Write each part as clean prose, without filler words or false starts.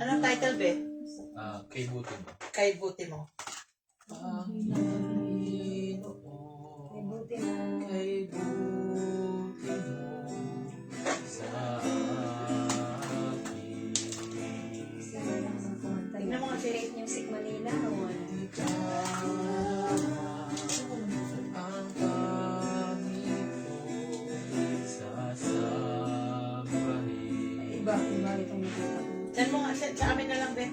Anong title, be? Kay buti mo. Kay buti mo. Kay buti mo. Kay buti mo sa akin. Tignan mo kasi. Great Music Manila. Ang kami ko'y sasambahin. Iba itong nakita ko. Send mo nga, send sa amin na lang, be.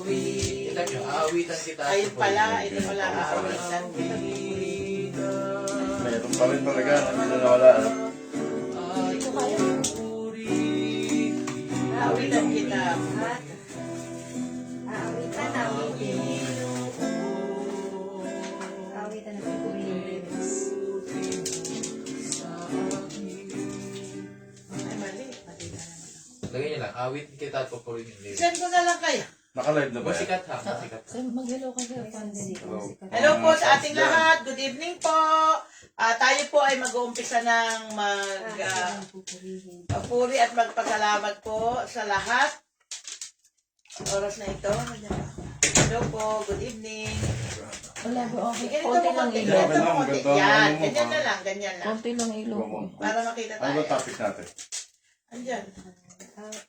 Kita nyo, aawitan kita. Ayun pala, ito pala, aawitan. Meron pa rin talaga, hindi na nawala. Hindi ko kaya. Aawitan kita. At aawitan. Aawitan na pipiliin lyrics. Ay, mali. Mali na naman. Lagay nyo lang, awit kita at papurihin yung lyrics. Send ko na lang kayo. Naka-live na ba yan? Musikat ha, musikat. Mag-hello ka sa pandemic. Hello po sa ating lahat. Good evening po. Tayo po ay mag-uumpisa ng magpapuri at magpasalamat po sa lahat. Oras na ito. Hello po. Good evening. Wala ba? Okay. Ganito Konti mo lang konti. ilo. Ganito mo konti. Yan. Ganito. Ganyan na lang. Ganyan lang. Konti lang ilo. Para makita Ano ba tayo. topic natin? Andyan.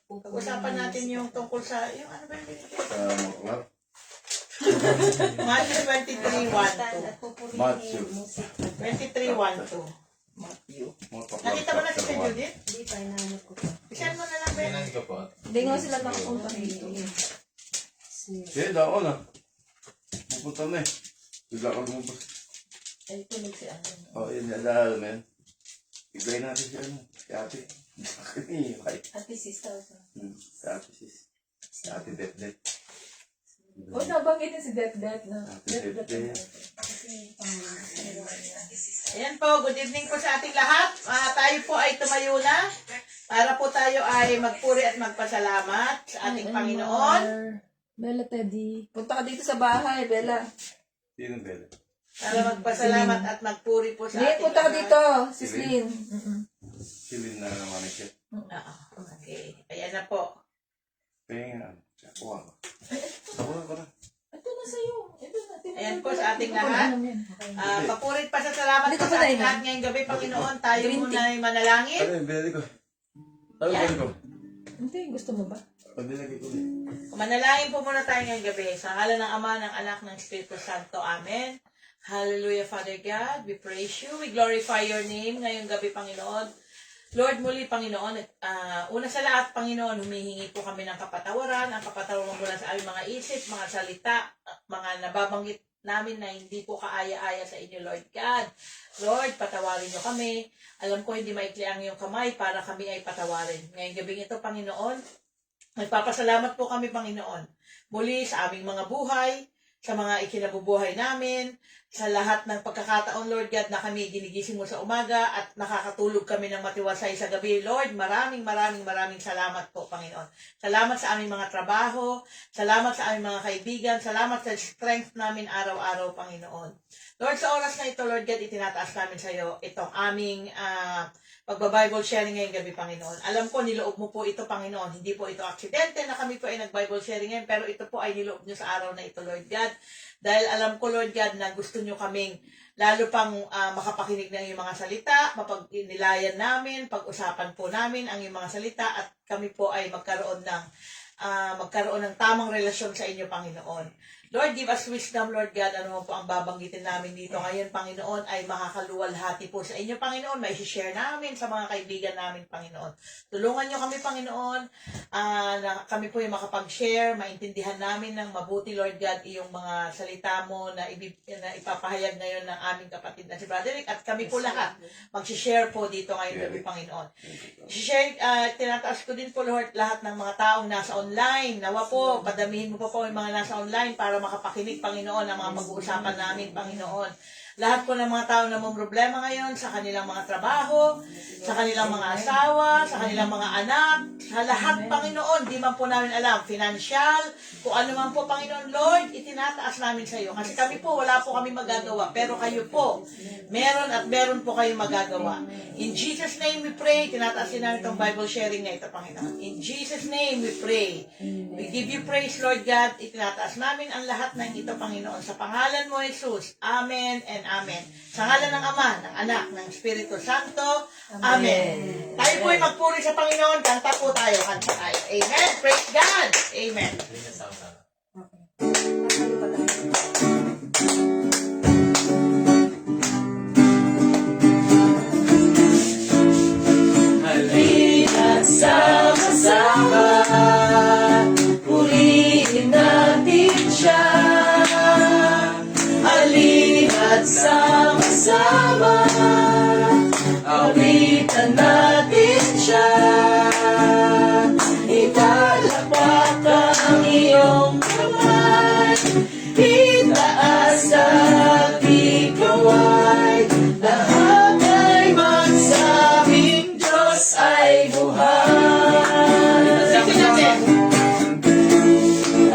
Pag-usapan natin yung tungkol sa, yung ano ba yung binigay? Sa Moklap? Matthew 23:1-2. Matthew. 23:1-2. Moklap. Nakita mo na si Judith? Hindi pa, inaanap ko pa. Isan mo na lang, Ben. Tingnan ko po. Hindi nga sila nakapunta dito. Sige, dako na. Pupunta na eh. Bigla ka lumabas. Ay, tulog si ano. Oh, yun, nalala mo yan. Bigay natin si ano, si ate. Ay, Ate sister. si ate sis. Si ate Det. O, nabanggit din si Det na. Ate Det. Ayan po, good evening po sa ating lahat. Tayo po ay tumayo na para po tayo ay magpuri at magpasalamat sa ating Panginoon. Bella Teddy. Punta ka dito sa bahay, Bella. Sino Bella? Para magpasalamat at magpuri po sa Hindi, ating punta ka lahat. dito, Sislin. Silin na naman ni Chet. Oo, okay. Ayan na po. Penga. Kuha ka. Kuha ka na. Ito na sa'yo. Ito na. Ayan po sa ating lahat. Papurit pa sa salamat Hindi po ka pa sa ating na, lahat ngayong gabi, Panginoon. Tayo Green muna ay manalangin. Ano yung Bella ko? Ano yung Bella ko? Hindi, gusto mo ba? Pagdilagay ko. Manalangin po muna tayo ngayong gabi. Sa ngalan ng Ama, ng Anak, ng Espiritu Santo. Amen. Hallelujah, Father God. We praise you. We glorify your name ngayong gabi, Panginoon. Lord, muli, Panginoon, una sa lahat, Panginoon, humihingi po kami ng kapatawaran, ang kapatawaran mula sa aming mga isip, mga salita, mga nababanggit namin na hindi po kaaya-aya sa inyo, Lord God. Lord, patawarin niyo kami. Alam ko hindi maikli ang iyong kamay para kami ay patawarin. Ngayong gabing ito, Panginoon, nagpapasalamat po kami, Panginoon, muli sa aming mga buhay, sa mga ikinabubuhay namin, sa lahat ng pagkakataon, Lord God, na kami ginigising mo sa umaga at nakakatulog kami ng matiwasay sa gabi. Lord, maraming salamat po, Panginoon. Salamat sa aming mga trabaho, salamat sa aming mga kaibigan, salamat sa strength namin araw-araw, Panginoon. Lord, sa oras na ito, Lord God, itinataas namin sa iyo itong aming pagba-Bible sharing ngayong gabi, Panginoon. Alam ko, niloob mo po ito, Panginoon. Hindi po ito aksidente na kami po ay nag-Bible sharing ngayon, pero ito po ay niloob nyo sa araw na ito, Lord God. Dahil alam ko, Lord God, na gusto nyo kaming lalo pang makapakinig ng iyong mga salita, mapag-inilayan namin, pag-usapan po namin ang iyong mga salita, at kami po ay magkaroon ng tamang relasyon sa inyo, Panginoon. Lord, give us wisdom, Lord God. Ano po ang babanggitin namin dito ngayon, Panginoon, ay makakaluwalhati po sa inyo, Panginoon. May share namin sa mga kaibigan namin, Panginoon. Tulungan nyo kami, Panginoon, na kami po yung makapag-share, maintindihan namin ng mabuti, Lord God, yung mga salita mo na ipapahayag ngayon ng aming kapatid na si Brother Rick. At kami po lahat mag-share po dito ngayon, gabi, Panginoon. Tinataas ko din po, Lord, lahat ng mga taong nasa online. Nawa po, padamihin mo po yung mga nasa online para makapakinig, Panginoon, ang mga pag-uusapan namin, Panginoon. lahat po ng mga tao na may problema ngayon sa kanilang mga trabaho, sa kanilang mga asawa, sa kanilang mga anak, sa lahat, Panginoon, di man po namin alam, financial, kung ano man po, Panginoon, Lord, itinataas namin sa iyo. Kasi kami po, wala po kami magagawa, pero kayo po, meron at meron po kayo magagawa. In Jesus' name we pray, tinataas din namin itong Bible sharing na ito, Panginoon. In Jesus' name we pray. We give you praise, Lord God, itinataas namin ang lahat ng ito, Panginoon. Sa pangalan mo, Jesus, Amen and Amen. Sa ngalan ng Ama, ng Anak, ng Espiritu Santo, Amen. Tayo po ay magpuri sa Panginoon, kanta po tayo, kanta tayo. Amen. Praise God. Amen. Hindi na sama-sama. Halina't sama-sama, purihin natin siya. Halina't sama-sama, awitan natin siya. Italakpak ang iyong kamay, itaas at ikaw ay lahat ay magsabing Diyos ay buhay.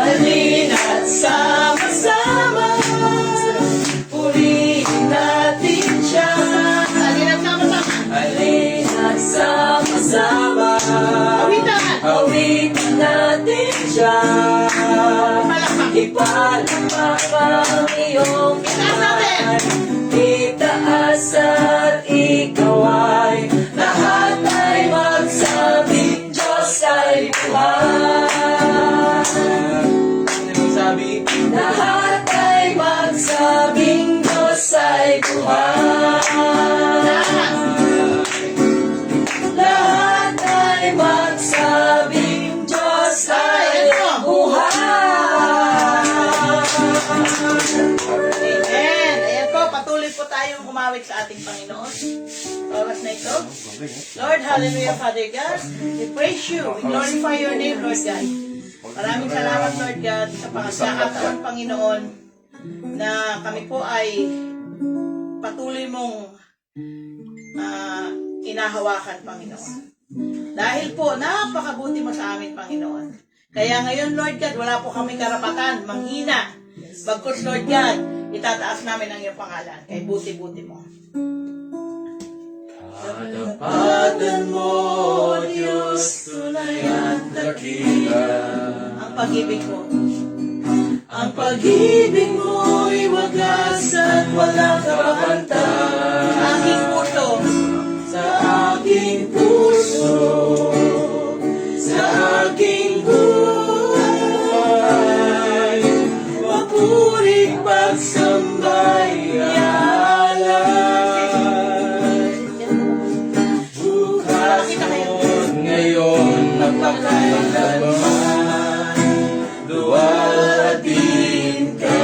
Halina't sama-sama, purihin natin siya. Halina't sama-sama. Halina't sama-sama, Awitan. awitan natin siya. Palakpak. Ipalakpak ang iyong Itaas natin. itaas at ikaw ay lahat ay magsabing Diyos ay buhay. Ano yung sabi? Lahat ay magsabing Diyos ay buhay. Lahat ay magsabing Diyos ay buhay. Amen. Ayan po, patuloy po tayong umawit sa ating Panginoon. Oras na ito. Lord, hallelujah, Father God. We praise you. We glorify your name, Lord God. Maraming salamat, Lord God, sa pagkakataon, Panginoon, na kami po ay patuloy mong inahawakan, Panginoon. Dahil po, napakabuti mo sa amin, Panginoon. Kaya ngayon, Lord God, wala po kami karapatan, manghina. Bagkus, Lord God, itataas namin ang iyong pangalan. Kay buti-buti mo. Katapatan mo, Diyos, tunay at dakila. Ang pag-ibig mo. Ang pag-ibig mo'y wagas at walang kapantay. Sa aking puso. Sa aking puso, sa aking buhay, mapuring pagsambay alay. Bukas mo't ngayon napakailanman, duwatin ka.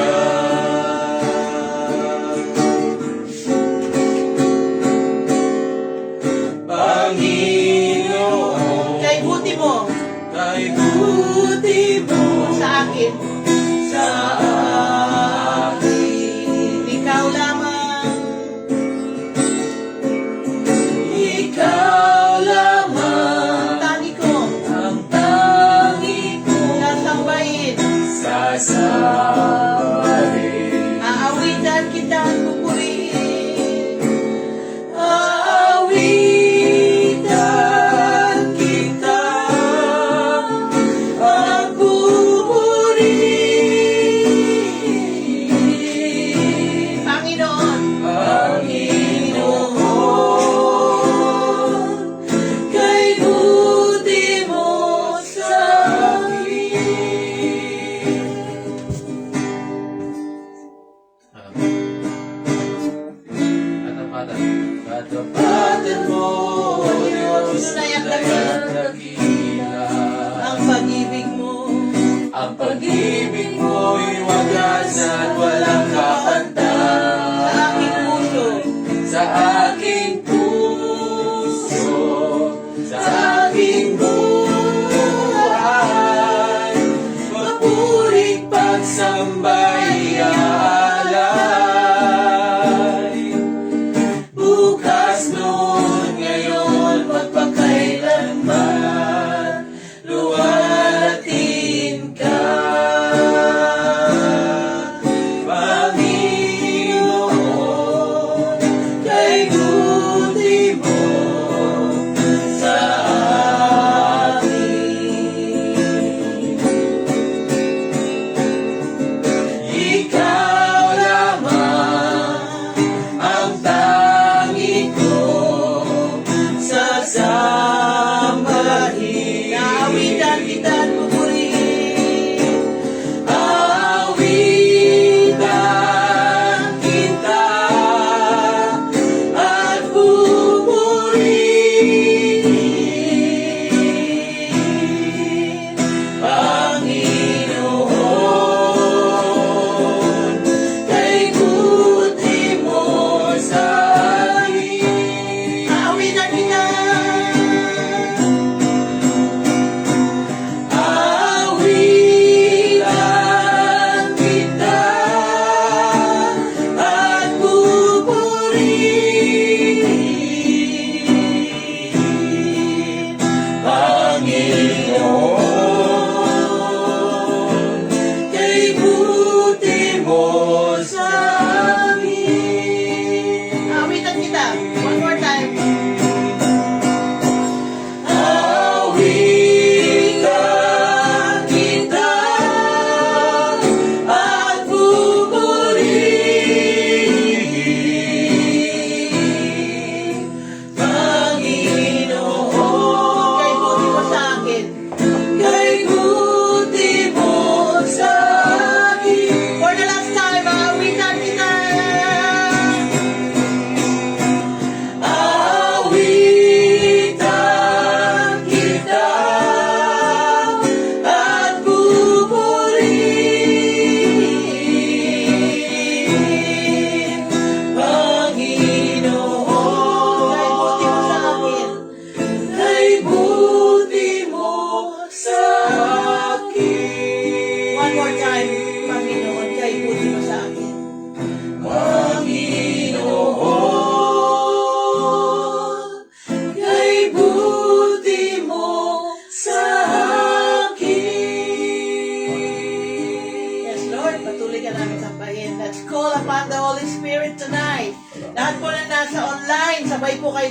Panginoon, Kay buti mo. kay buti mo Sa akin. sa akin. Ikaw lamang. Ikaw lamang Tangi ko. ang tangi kong Sasambahin. sasambahin. Aawitan kita at pupurihin. Aawitan kita at pupurihin.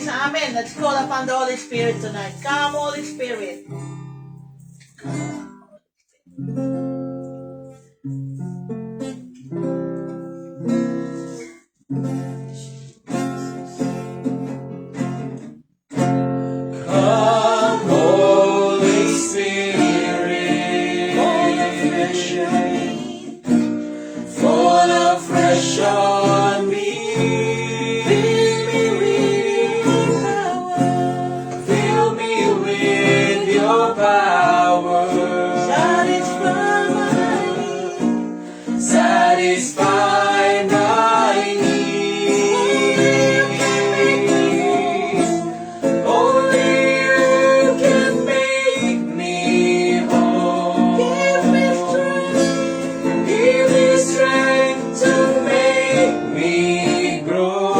sa amin. Let's call upon the Holy Spirit tonight. Come, Holy Spirit. Come, Holy Spirit, fall afresh on me. Fill me with your power. Satisfy my need. Only you can make me whole. Give me strength to make me grow.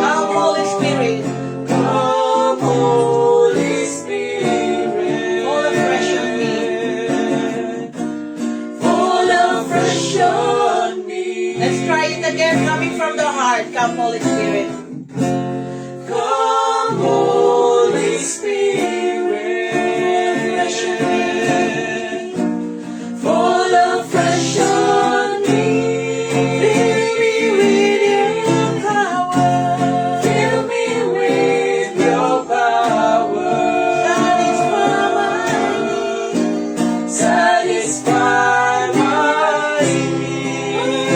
Come, Holy Spirit. Come, Holy Spirit. Fall afresh on me. Fall afresh on me. Let's try it again, coming from the heart. Come, Holy Spirit. Come, Holy Spirit. Fall afresh on me. Fill me with your power. Fill me with your power. Satisfy my needs.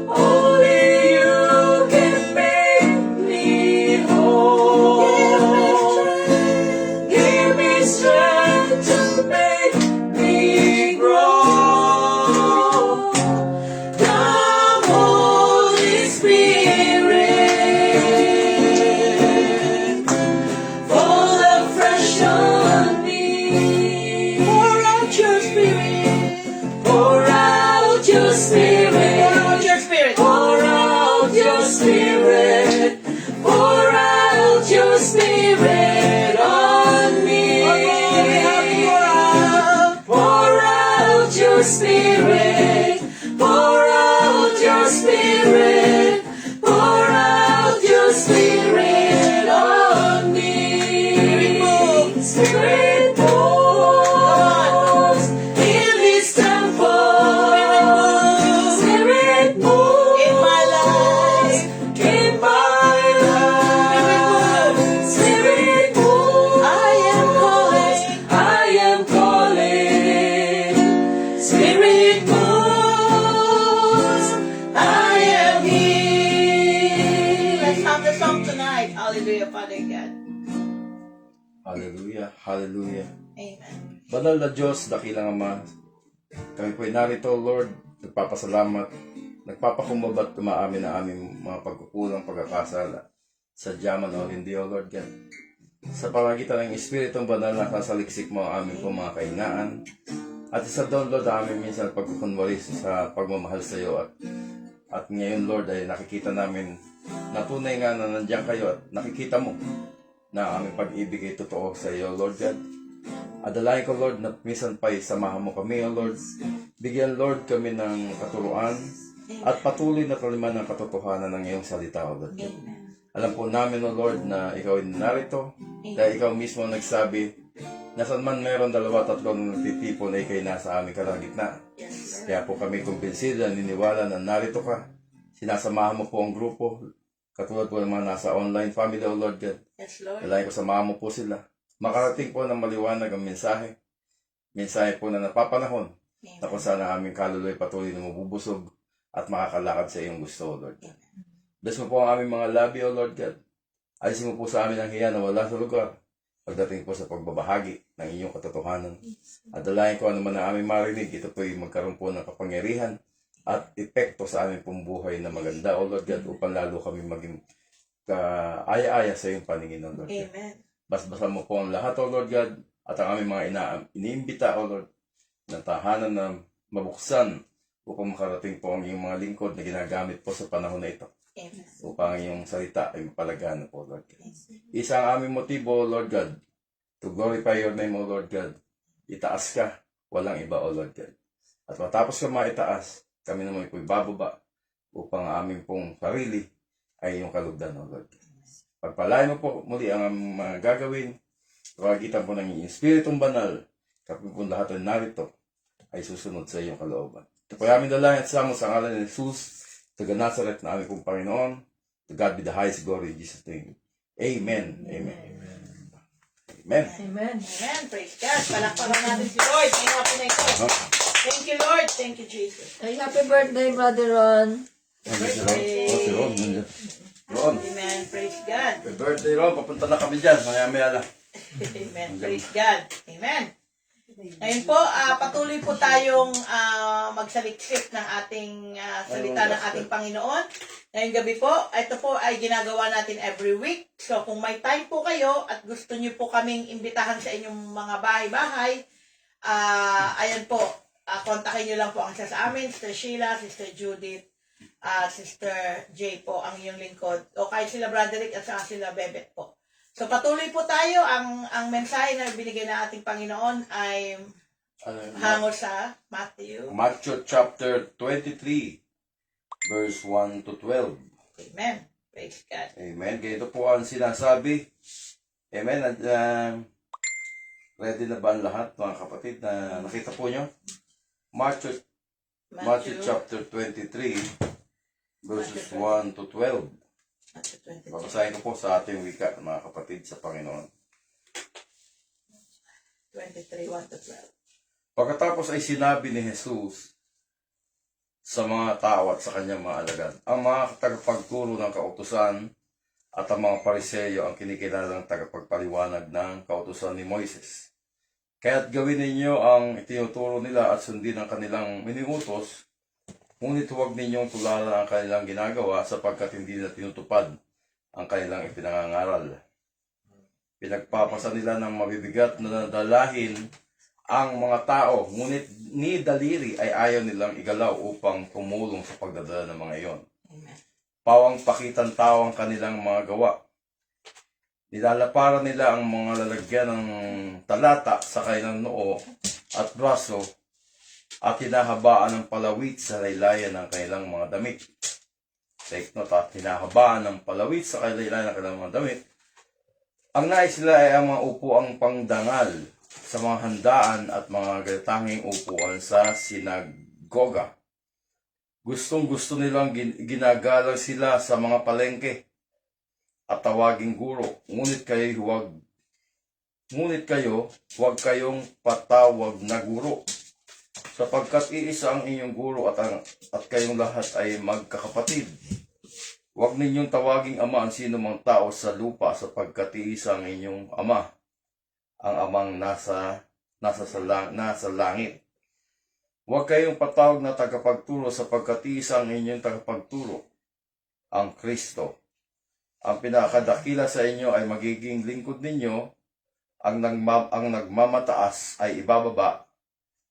Only you can make me whole. Give me strength to make me grow. Come, Holy Spirit, fall afresh on me. Pour out your spirit. Pour out your spirit. Pour out your spirit. Pour out your spirit. Pour out your spirit on me. Pour out your spirit. Pour out your spirit. Pour out your spirit on me. Spirit moves in this temple. Spirit moves In my life. in my life. Spirit moves. I am calling. I am calling. Spirit moves. I am here. Let's have the song tonight. Hallelujah, Father God. Hallelujah, hallelujah. Amen. Banal na Diyos, dakilang Ama, kami po'y narito, Lord, nagpapasalamat, nagpapakumbaba at tumaamin na aming mga pagkukulang, pagkakasala, sadya man o hindi, O Lord God. Sa pamagitan ng Espiritong Banal na kasaliksik mo ang aming pong mga kahinaan, at isa doon, Lord, ang aming minsan pagkukunwari sa pagmamahal sa iyo at ngayon, Lord, ay nakikita namin na tunay nga na nandiyan kayo at nakikita mo na ang aming pag-ibig ay totoo sa iyo, Lord God. Adalain ko, Lord, na minsan pa'y samahan mo kami, O Lord. Bigyan, Lord, kami ng katuruan at patuloy na taliman ng katotohanan ng iyong salita, O Lord. Amen. Alam po namin, O Lord, na ikaw ay narito dahil ikaw mismo nagsabi na saan man meron 2-3 na nagtitipon ay ikay nasa aming kalagitnaan. Yes, Lord. Kaya po kami kumbinsido, naniniwala na narito ka. Sinasamahan mo po ang grupo, katulad po ng mga nasa online family, O Lord God. Yes, Lord. Kailangan ko samahan mo po sila. Makarating po ng maliwanag ang mensahe. Mensahe po na napapanahon na kung saan ang aming kaluluwa ay patuloy na mabubusog at makakalakad sa iyong gusto, O Lord God. Bless mo po ang aming mga labi, O Lord God. Alisin mo po sa amin ang hiya na wala sa lugar pagdating po sa pagbabahagi ng inyong katotohanan. At dalayan ko ano man ang aming marinig, ito po ay magkaroon po ng kapangyarihan at epekto sa aming pong buhay na maganda, O Lord God, upang lalo kami maging kaaya-aya sa iyong paningin, O Lord God. Amen. Basbasan mo po ang lahat, O Lord God, at ang aming mga iniimbita, O Lord, na tahanan na mabuksan upang makarating po ang iyong mga lingkod na ginagamit po sa panahon na ito Amen. upang ang iyong salita ay mapalagana po, Lord God. Isa ang aming motibo, O Lord God, to glorify your name, O Lord God. Itaas ka, walang iba, O Lord God. At matapos ka maitaas, kami naman po'y bababa upang ang aming pong sarili ay iyong kalugdan, O Lord. Pagpalain mo po muli ang mga gagawin, pagkakitan po ng iyong Espiritong Banal, kapag po lahat ng narito ay susunod sa iyong kalooban. Ito po aming dalangin at samo sa ngalan ni Jesus, taga Nazareth na aming pong Panginoon. To God be the highest glory in Jesus' name. Amen. Amen. Amen. Amen. Amen. Praise God. Palakpakan natin si Lord. Ngayong hapon na ito. Thank you, Lord. Thank you, Jesus. Ay, happy birthday, Brother Ron. Si Ron. Ron. Amen. Praise God. Happy birthday, Ron. Papunta na kami dyan. Maya-maya lang. Amen. Praise God. Amen. Ngayon po, patuloy po tayong magsaliksik ng ating salita ng ating Panginoon. Ngayong gabi po, ito po ay ginagawa natin every week. So kung may time po kayo at gusto niyo po kaming imbitahan sa inyong mga bahay-bahay, ayan po, kontakin niyo lang po ang isa sa amin, Sister Sheila, Sister Judith, Sister J po, ang iyong lingkod. O kahit sila Broderick at saka sila Bebet po. So patuloy po tayo, ang mensahe na binigay ng ating Panginoon ay hango sa Matthew. Matthew chapter 23, verse 1 to 12. Amen. Praise God. Amen. Ganito po ang sinasabi. Amen. At, ready na ba ang lahat, mga kapatid, na nakita po nyo? Matthew chapter 23, verses 1 to 12. Matthew 23. Babasahin ko po sa ating wika, mga kapatid sa Panginoon. 23, 1 to 12. Pagkatapos ay sinabi ni Jesus sa mga tao at sa kanyang mga alagad, ang mga tagapagturo ng kautusan at ang mga pariseyo ang kinikilalang tagapagpaliwanag ng kautusan ni Moises. Kaya't gawin ninyo ang itinuturo nila at sundin ang kanilang miniutos, ngunit huwag ninyong tularan ang kanilang ginagawa sapagkat hindi na tinutupad ang kanilang ipinangangaral. Pinagpapasa nila ng mabibigat na dalahin ang mga tao, ngunit ni daliri ay ayaw nilang igalaw upang tumulong sa pagdadala ng mga iyon. Amen. Pawang pakitan tao ang kanilang mga gawa. Nilalaparan nila ang mga lalagyan ng talata sa kanilang noo at braso at hinahabaan ng palawit sa laylayan ng kanilang mga damit. Take note, at hinahabaan ng palawit sa laylayan ng kanilang mga damit. Ang nais sila ay ang mga upuang pangdangal sa mga handaan at mga gatanging upuan sa sinagoga. Gustong-gusto nilang ginagalang sila sa mga palengke at tawaging guro. Ngunit kayo, huwag kayong patawag na guro, sapagkat iisa ang inyong guro at kayong lahat ay magkakapatid. Huwag ninyong tawaging ama ang sino mang tao sa lupa, sapagkat iisa ang inyong ama, ang amang nasa langit. Huwag kayong patawag na tagapagturo, sapagkat iisa ang inyong tagapagturo, ang Kristo. Ang pinakadakila sa inyo ay magiging lingkod ninyo, ang nagmamataas ay ibababa,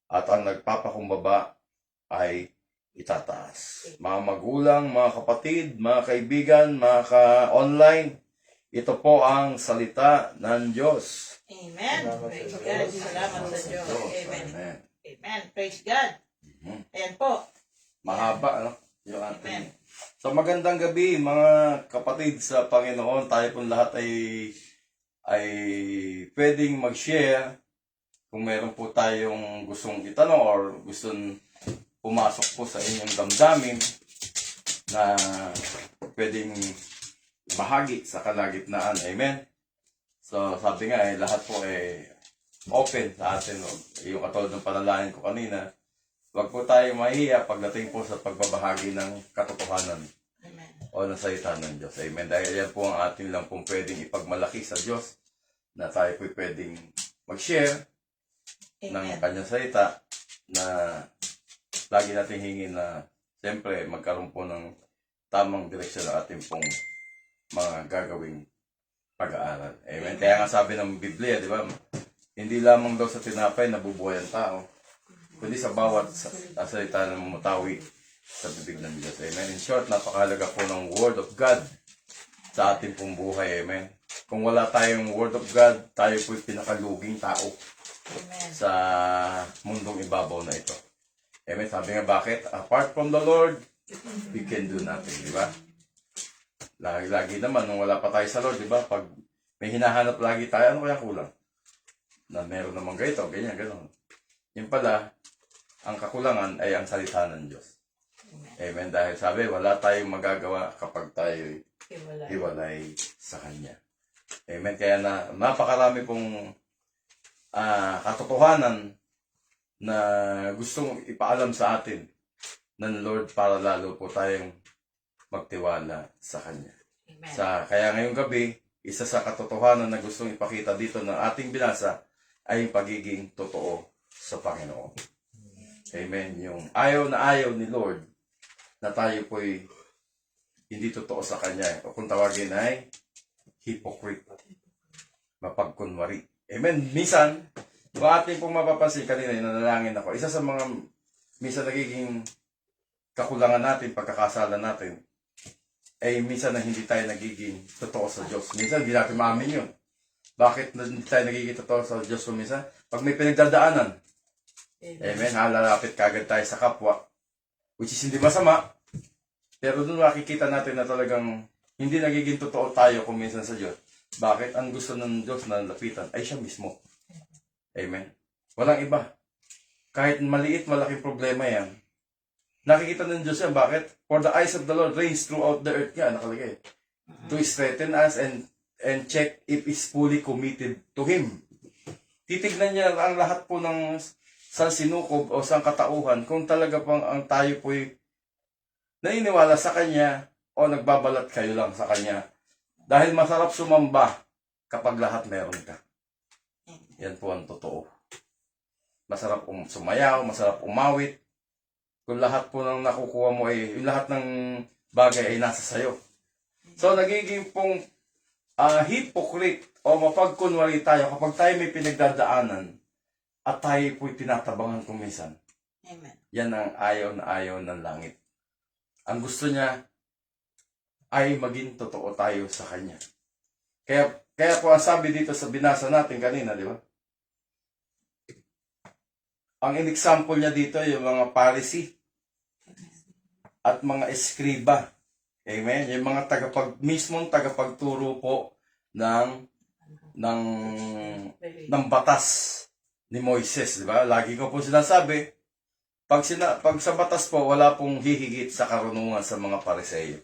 at ang nagpapakumbaba ay itataas. Mga magulang, mga kapatid, mga kaibigan, mga ka-online, ito po ang salita ng Diyos. Amen. Praise God. Salamat sa Diyos. Amen. Amen. Praise God. Ayan po. Mahaba, no? Yung Amen. ating. So magandang gabi, mga kapatid sa Panginoon. Tayo pong lahat ay pwedeng mag-share. Kung meron po tayong gustong itanong or gustong pumasok po sa inyong damdamin na pwedeng bahagi sa kalagitnaan. Amen. So sabi nga lahat po open sa atin. Yung katulad ng panalangin ko kanina, huwag po tayo mahiya pagdating po sa pagbabahagi ng katotohanan Amen. o ng salita ng Diyos. Amen. Dahil yan po ang atin lang pong pwedeng ipagmalaki sa Diyos na tayo po pwedeng mag-share ng Amen. kanyang salita na lagi natin hingin na siyempre magkaroon po ng tamang direksyon ng ating pong mga gagawing pag-aaral. Amen. Kaya nga sabi ng Biblia, di ba? Hindi lamang daw sa tinapay nabubuhay ang tao, kundi sa bawat salita ng mumutawi sa bibig ng Diyos. Amen. In short, napakahalaga po ng Word of God sa ating pong buhay. Amen. Kung wala tayong Word of God, tayo po'y pinakaluging tao Amen. sa mundong ibabaw na ito. Amen. Sabi nga bakit? Apart from the Lord, we can do nothing. Di ba? Lagi naman, nung wala pa tayo sa Lord, di ba? Pag may hinahanap lagi tayo, ano kaya kulang? Na meron naman ganito, ganyan, gano'n. Yung pala, ang kakulangan ay ang salita ng Diyos. Amen. Dahil sabi, wala tayong magagawa kapag tayo hiwalay sa Kanya. Amen. Kaya napakarami pong katotohanan na gustong ipaalam sa atin ng Lord para lalo po tayong magtiwala sa Kanya. Amen. Kaya ngayong gabi, isa sa katotohanan na gustong ipakita dito ng ating binasa ay yung pagiging totoo sa Panginoon. Amen. Yung ayaw na ayaw ni Lord na tayo po'y hindi totoo sa Kanya. O kung tawagin ay hypocrite. Mapagkunwari. Amen. Minsan, kung ating pong mapapansin kanina, nanalangin ako, isa sa mga minsan nagiging kakulangan natin, pagkakasala natin, ay minsan na hindi tayo nagiging totoo sa Diyos. Minsan, hindi natin maamin yun. Bakit hindi tayo nagiging totoo sa Diyos kung minsan? Pag may pinagdadaanan, amen, halalapit kagad tayo sa kapwa, which is hindi masama, pero doon makikita natin na talagang hindi nagiging totoo tayo kung minsan sa Diyos. Bakit? Ang gusto ng Diyos na lapitan ay siya mismo. Amen. Walang iba. Kahit maliit, malaking problema yan, nakikita ng Diyos yan. Bakit? For the eyes of the Lord reigns throughout the earth. Nga, nakalagay. To strengthen us and check if is fully committed to Him. Titignan niya ang lahat po ng sa sinukob o sa katauhan kung talaga pang ang tayo po'y naniniwala sa Kanya o nagbabalat kayo lang sa Kanya. Dahil masarap sumamba kapag lahat meron ka. Yan po ang totoo. Masarap sumayaw, masarap umawit. Kung lahat po ng nakukuha mo ay, yung lahat ng bagay ay nasa sayo. So, nagiging pong hypocrite o mapagkunwari tayo kapag tayo may pinagdadaanan at tayo po'y tinatabangan kuminsan. Amen. Yan ang ayaw na ayaw ng langit. Ang gusto niya ay maging totoo tayo sa Kanya. Kaya po ang sabi dito sa binasa natin kanina, di ba? Ang in-example niya dito yung mga Pharisee at mga eskriba. Amen? Yung mga mismong tagapagturo po ng batas ni Moises, di ba? Lagi ko po sinasabi, pag sa batas po, wala pong hihigit sa karunungan sa mga Pariseo.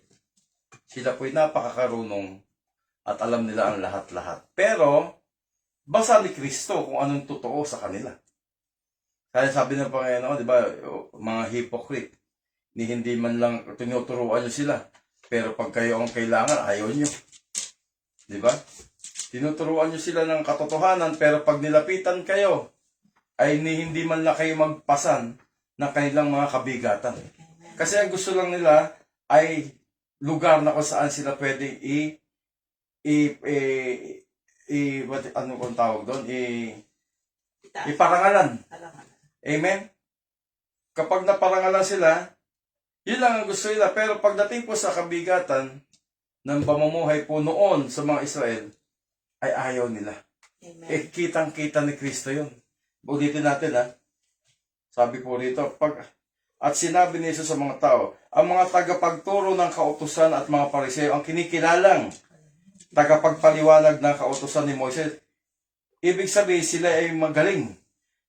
Sila po'y napakakarunong at alam nila ang lahat-lahat. Pero, basa ni Kristo kung anong totoo sa kanila. Kaya sabi ng Panginoon, di ba, mga hypocrite, ni hindi man lang tinuturuan nyo sila. Pero pag kayo ang kailangan, ayaw nyo. Di ba? Tinuturuan nyo sila ng katotohanan, pero pag nilapitan kayo, ay hindi man lang kayo magpasan ng kanilang mga kabigatan. Kasi ang gusto lang nila ay lugar na kung saan sila pwedeng ano kung tawag doon? Iparangalan. Amen? Kapag naparangalan sila, yun lang ang gusto nila. Pero pagdating po sa kabigatan ng pamumuhay po noon sa mga Israel, ay ayaw nila. Amen. Kitang-kita ni Kristo yun. Ulitin natin Sabi po rito, at sinabi ni Jesus sa mga tao, ang mga tagapagturo ng kautusan at mga Pariseo ang kinikilalang tagapagpaliwanag ng kautusan ni Moises. Ibig sabihin sila ay magaling.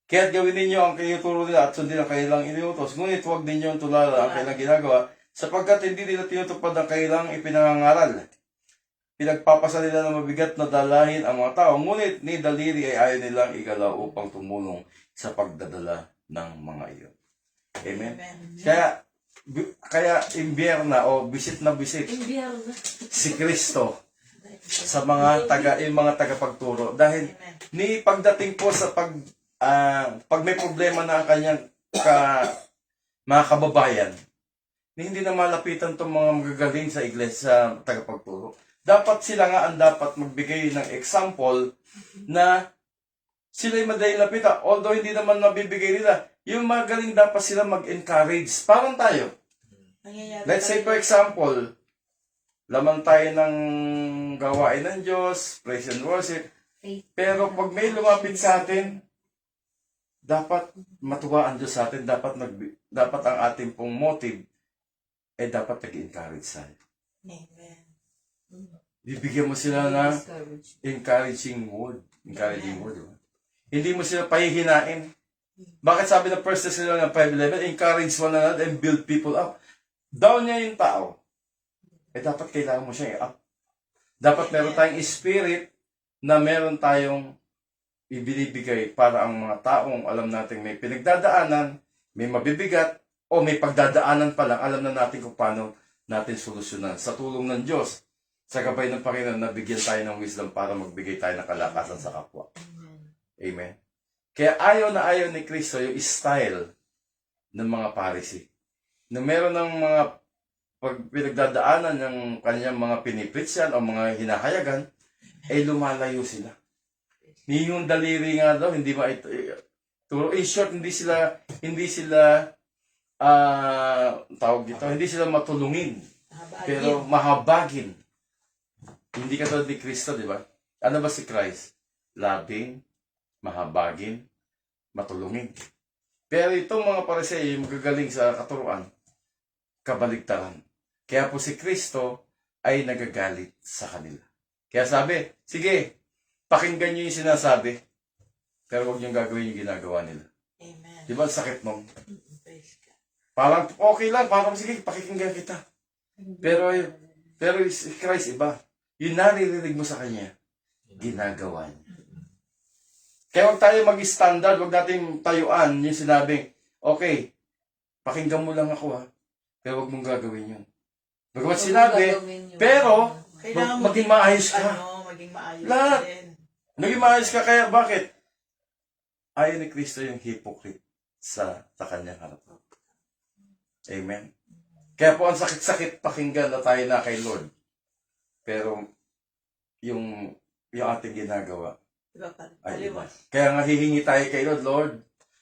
Kaya't gawin ninyo ang tinuturo nila at sundin ang kailang iniutos. Ngunit huwag ninyo tulala ang kailang ginagawa sapagkat hindi nila tinutupad ang kailang ipinangangaral. Pinagpapasa nila ng mabigat na dalahin ang mga tao. Ngunit ni daliri ay ayaw nilang igalaw upang tumulong sa pagdadala ng mga iyon. Amen? Kaya imbierna o bisit na bisit si Kristo sa mga tagapagturo. Dahil ni pagdating po sa pag may problema na ang kanyang mga kababayan, hindi na malapitan itong mga magagaling sa iglesia sa tagapagturo. Dapat sila nga ang dapat magbigay ng example na sila'y madaling lapitan. Although hindi naman nabibigay nila, yung magaling dapat sila mag-encourage. Parang tayo. Let's say for example, laman tayo ng gawain ng Diyos, praise and worship. Pero pag may lumapit sa atin, dapat matuwa ang Diyos sa atin. Dapat ang ating pong motive ay dapat nag-encourage tayo. Amen. Bibigyan mo sila ng encouraging word. Encouraging word, diba? Hindi mo sila pahihinain. Bakit sabi ng 1 Thessalonians 5:11, encourage one another and build people up. Down niya yung tao. Dapat kailangan mo siya i-up. Dapat meron tayong spirit na meron tayong ibinibigay para ang mga taong alam natin may pinagdadaanan, may mabibigat, o may pagdadaanan pa lang, alam na natin kung paano natin solusyonan. Sa tulong ng Diyos, sa gabay ng Panginoon, nabigyan tayo ng wisdom para magbigay tayo ng kalakasan sa kapwa. Amen. Kaya ayaw ni Kristo yung style ng mga Pharisee. Na meron ng mga pag pinagdadaanan ng kanyang mga pinipritsan o mga hinahayagan, ay lumalayo sila. Ni yung daliri nga daw, hindi ba ito, in short, hindi sila tawag dito, hindi sila matulungin. Pero mahabagin. Hindi ka tulad ni Kristo, di ba? Ano ba si Christ? Loving, mahabagin, matulungin. Pero itong mga Pariseo, yung magagaling sa katuruan, kabaligtaran. Kaya po si Kristo ay nagagalit sa kanila. Kaya sabi, sige, pakinggan nyo yung sinasabi, pero huwag nyo gagawin yung ginagawa nila. Amen. Di ba, sakit nung? Praise God. Parang okay lang, parang sige, pakikinggan kita. Pero si Christ iba. Yung naririnig mo sa Kanya, ginagawa niya. Kaya huwag tayo mag-standard, huwag natin tayuan yung sinabing, okay, pakinggan mo lang ako ha, pero huwag mong gagawin yun. Bagamat sinabi, pero Kailangan maging maayos ka. Maging maayos Lahat. din. Naging maayos ka, kaya bakit? Ayaw ni Kristo yung hypocrite sa kanyang harapan. Amen. Kaya po ang sakit-sakit pakinggan na tayo na kay Lord. Pero yung ating ginagawa Diba, ay iba. paliwas. Kaya nga hihingi tayo kay Lord, Lord,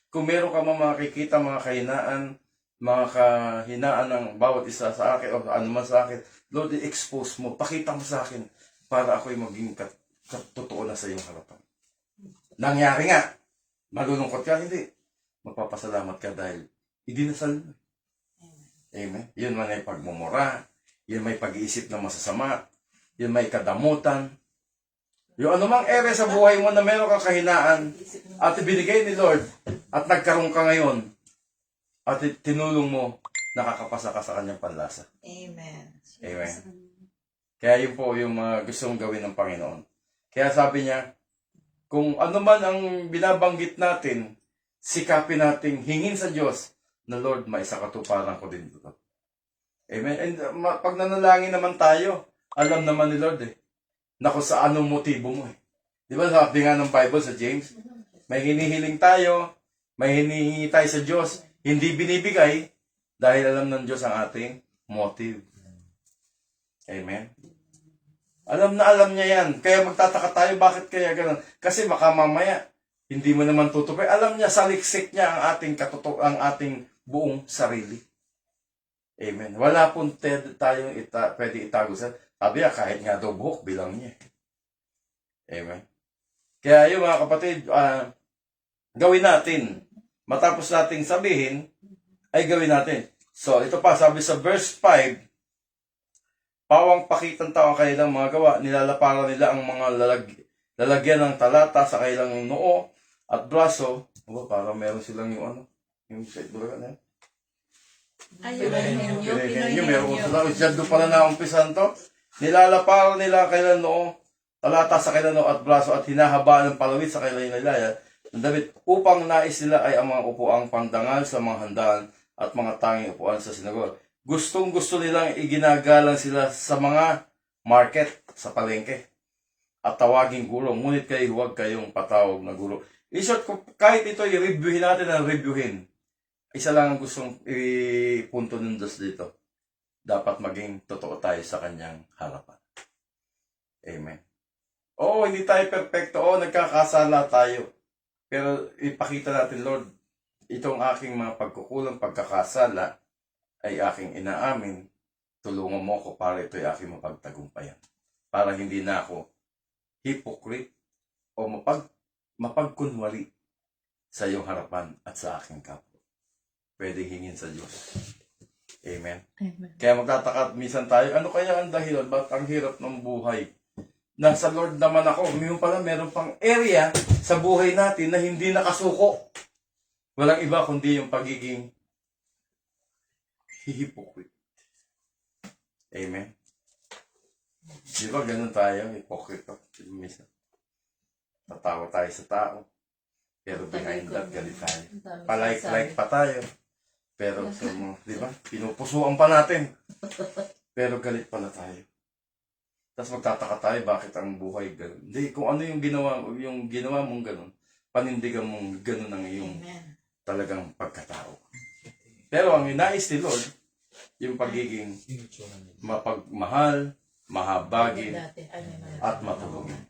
kung meron ka makikita mga kahinaan, mga kahinaan ng bawat isa sa akin o ano man sa akin, Lord, i-expose mo, pakita mo sa akin para ako'y maging totoo na sa iyong harapan. Nangyari nga, malulungkot ka, hindi. Magpapasalamat ka dahil idinasal mo. Amen. Yun man ay pagmumura, yun may pag-iisip na masasama, yun may kadamutan. Yung anumang ere sa buhay mo na meron kang kahinaan at ibinigay ni Lord at nagkaroon ka ngayon at tinulong mo, nakakapasa ka sa kanyang panlasa. Amen. Amen. Kaya yun po yung mga gustong gawin ng Panginoon. Kaya sabi niya, kung ano man ang binabanggit natin, sikapin nating hingin sa Diyos na Lord, maisakatuparan ko din ito. Amen. And pag nanalangin naman tayo, alam naman ni Lord na kung sa anong motibo mo Di ba sabi nga ng Bible sa James, may hinihiling tayo, may hinihingi tayo sa Diyos, hindi binibigay dahil alam ng Diyos ang ating motive. Amen. Alam na alam niya yan. Kaya magtataka tayo, bakit kaya ganun? Kasi baka mamaya, hindi mo naman tutupi. Alam niya, saliksik niya ang ating ang ating buong sarili. Amen. Wala pong tayong pwede itago sa. Sabi niya, kahit nga daw buhok, bilang niya. Amen. Kaya yung mga kapatid, gawin natin. Matapos nating sabihin, ay gawin natin. So, ito pa, sabi sa verse 5, pawang pakitang tao ang kanilang mga gawa, nilalaparan nila ang mga lalagyan ng talata sa kanilang noo at braso. Parang meron silang yung side bulaga na yan. Ayun, meron sila. Doon pala na-umpisan to. Nilalaparan nila ang kanilang noo, talata sa kanilang noo at braso at hinahabaan ng palawit sa kanilang nilaya ng damit upang nais nila ay ang mga upuang pangdangal sa mga handaan at mga tanging upuan sa sinagoga. Gustong-gusto nilang iginagalang sila sa mga market, sa palengke, at tawaging guro. Ngunit kayo huwag kayong patawag na guro. In short, kahit ito i-reviewin natin ang reviewin, isa lang ang gustong ipunto ng Diyos dito. Dapat maging totoo tayo sa kanyang harapan. Amen. Oo, hindi tayo perfecto. Oo, nagkakasala tayo. Pero ipakita natin, Lord, itong aking mga pagkukulang, pagkakasala, ay aking inaamin, tulungan mo ko para ito'y aking mapagtagumpayan. Para hindi na ako hypocrite o mapagkunwari sa iyong harapan at sa aking kapwa. Pwede hingin sa Diyos. Amen. Amen. Kaya magtataka minsan tayo, ano kaya ang dahilan? Ba't ang hirap ng buhay? Nasa Lord naman ako. Ngayon pala, meron pang area sa buhay natin na hindi nakasuko. Walang iba kundi yung pagiging hypocrite. Amen. Di ba ganun tayo? Hypocrite. Minsan. Tatawa tayo sa tao. Pero behind that, galit tayo. Palike-like pa tayo. Pero, di ba? Pinupusuan pa natin. Pero galit pala tayo. Tapos magtataka tayo, bakit ang buhay ganun? Hindi, kung ano yung ginawa mong ganun, panindigan mong ganun ang iyong Amen. talagang pagkatao. Pero ang inais ni Lord, yung pagiging mapagmahal, mahabagin, Dati, ano, at matulungin.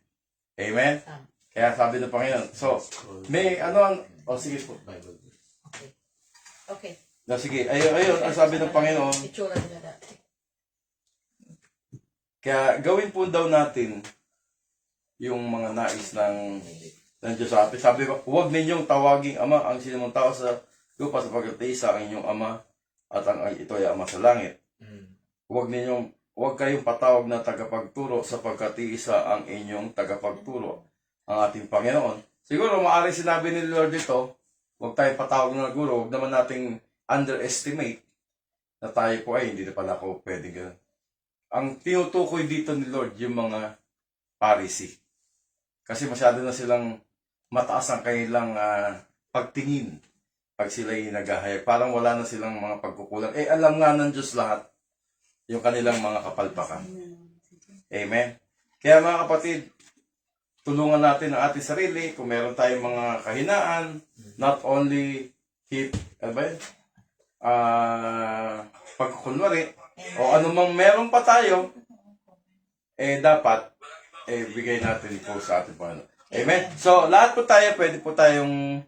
Amen? Tama. Kaya sabi ng Panginoon, so, may ano ang, sige po. Okay. Sige, ayun, ang sabi ng Panginoon, Itsura nila dati. kaya gawin po daw natin yung mga nais ng Diyos sa atin. Sabi ko, huwag ninyong tawaging Ama ang sinumang tao sa lupa sapagkat isa ang inyong Ama at ang ito ay Ama sa langit. Huwag kayong patawag na tagapagturo sapagkat isa ang inyong tagapagturo, ang ating Panginoon. Siguro maaari sinabi ni Lord dito, huwag tayong patawag na guro, huwag naman nating underestimate na tayo po ay hindi na pala ako pwede gano'n. Ang tinutukoy dito ni Lord yung mga Pharisee. Kasi masyado na silang mataas ang kanilang pagtingin pag sila'y naghahayag. Parang wala na silang mga pagkukulang. Alam nga ng Diyos lahat yung kanilang mga kapalpakan. Amen? Kaya mga kapatid, tulungan natin ang ating sarili kung meron tayong mga kahinaan, not only pagkukunwari, o anumang meron pa tayo, dapat, bigay natin po sa ating Panginoon. Amen? So, lahat po tayo, pwede po tayong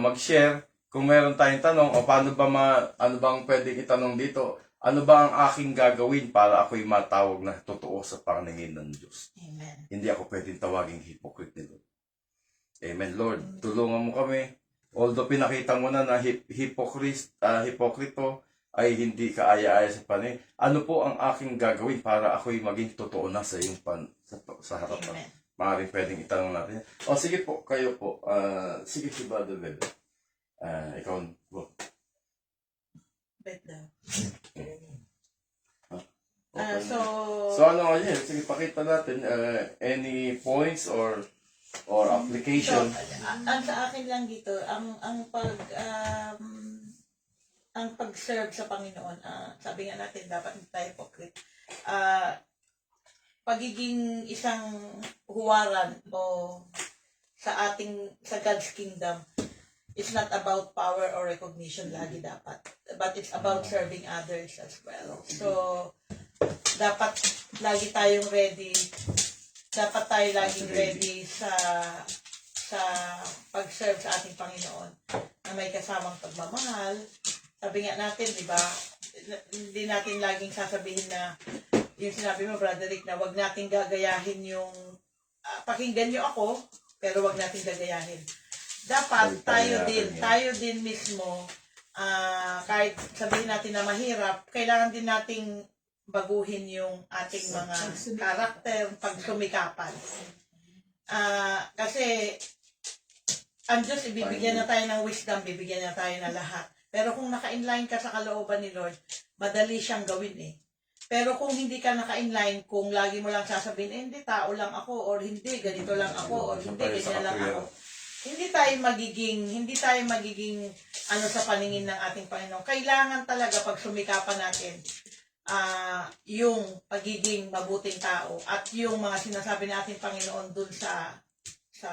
mag-share. Kung meron tayong tanong, o paano ba ano bang pwede itanong dito? Ano ba ang aking gagawin para ako'y matawag na totoo sa paningin ng Diyos? Amen. Hindi ako pwedeng tawaging hypocrite nito. Amen, Lord. Tulungan mo kami. Although pinakita mo na hipokrito ay hindi kaaya-aya sa paningin. Ano po ang aking gagawin para ako'y maging totoo na sa iyong sa harapan? Amen. Maaaring pwedeng itanong natin. O sige po, kayo po. Sige si Brother Bebe. Ikaw po. Bet daw. Okay. So Ano yun? Sige, pakita natin. Any points or application? ang sa akin lang dito, ang pag-serve sa Panginoon, sabi nga natin, dapat hindi tayo hypocrite. Pagiging isang huwaran o sa God's kingdom, it's not about power or recognition lagi dapat. But it's about serving others as well. So, dapat lagi tayong ready. Dapat tayo laging ready sa pag-serve sa ating Panginoon na may kasamang pagmamahal. Sabi nga natin, di ba, hindi natin laging sasabihin na yung sinabi mo, Brother Rick, na wag natin gagayahin yung pakinggan nyo ako, pero wag natin gagayahin. Dapat tayo din mismo, kahit sabihin natin na mahirap, kailangan din nating baguhin yung ating mga karakter, pagsumikapan. Kasi ang Diyos, ibibigyan na tayo ng wisdom, bibigyan na tayo ng lahat. Pero kung naka-inline ka sa kalooban ni Lord, madali siyang gawin eh. Pero kung hindi ka naka-inline, kung lagi mo lang sasabihin, hindi, tao lang ako, or hindi, ganito lang ako, or hindi, ganyan lang ako. Hindi tayo magiging sa paningin ng ating Panginoon. Kailangan talaga pag sumikapan natin, yung pagiging mabuting tao at yung mga sinasabi natin Panginoon dun sa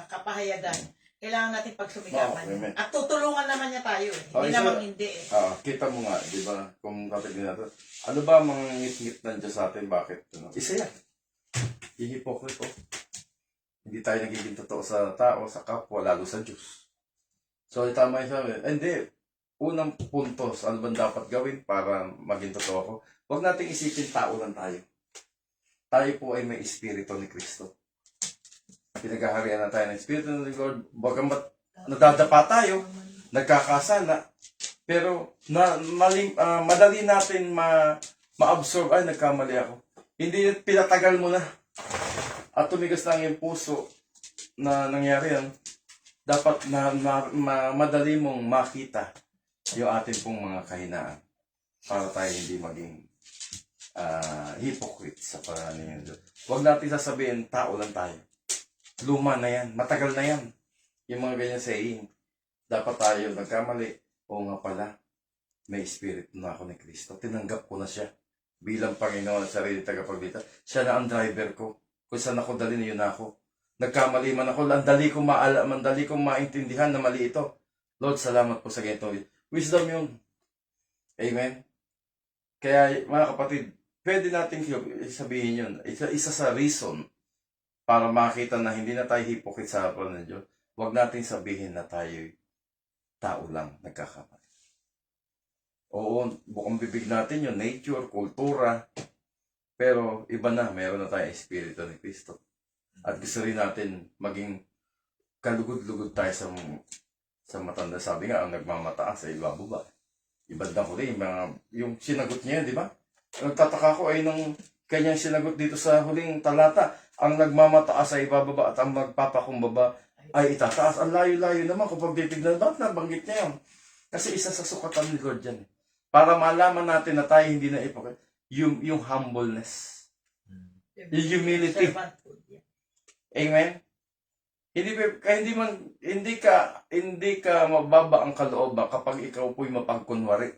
kapahayagan. Kailangan natin pagsumikapan. Amen. At tutulungan naman niya tayo. Hindi naman hindi eh. Kita mo nga, di ba? Kung tatignan natin, ano ba ang mga ngit-ngit ng Diyos sa atin? Bakit? Isa yan. Hihipokrito. Hindi tayo nagiging totoo sa tao, sa kapwa, lalo sa Diyos. So, tama yung sabi. Hindi. Unang punto, ano ba dapat gawin para maging totoo ako? Huwag nating isipin tao lang tayo. Tayo po ay may espiritu ni Kristo. Pinaghaharian na tayo ng espiritu ng Lord. Bagamat nadadapa tayo, nagkakasala, Pero madali natin ma-absorb, ay nagkamali ako. Hindi pinatagal mo na. At tumigas lang yung puso na nangyari yan. Dapat madali mong makita yung ating pong mga kahinaan para tayo hindi maging hypocrite sa pangalan ng Diyos. Huwag natin sasabihin, tao lang tayo. Luma na yan. Matagal na yan. Yung mga ganyan saying. Dapat tayo nagkamali. Oo nga pala, may spirit na ako ni Kristo. Tinanggap ko na siya bilang Panginoon at sarili tagapagligtas. Siya na ang driver ko. Kung saan ako dali na yun ako. Nagkamali man ako, mandali kong maintindihan na mali ito. Lord, salamat po sa ganito. Wisdom yun. Amen? Kaya mga kapatid, pwede natin sabihin yun. Isa sa reason para makita na hindi na tayo hypocrite sa harapan ng Diyos. Huwag natin sabihin na tayo tao lang nagkakamali. Oo, bukang bibig natin yun, nature, kultura. Pero iba na, meron na tayong Espiritu ni Kristo. At gusto rin natin maging kalugod-lugod tayo sa matanda. Sabi nga, ang nagmamataas ay ibababa. Ibandang ko rin, yung sinagot niya, di ba? Nagtataka ko ay nung kanyang sinagot dito sa huling talata, ang nagmamataas ay ibababa at ang magpapakumbaba ay itataas. Ang layo-layo naman kung pagtitignan, bakit nabanggit niya yun? Kasi isa sa sukatan ni Lord yan. Para malaman natin na tayo hindi na hypocrite. Yung humbleness. Yung humility. Amen? Hindi ka mababa ang kalooban kapag ikaw po'y mapagkunwari.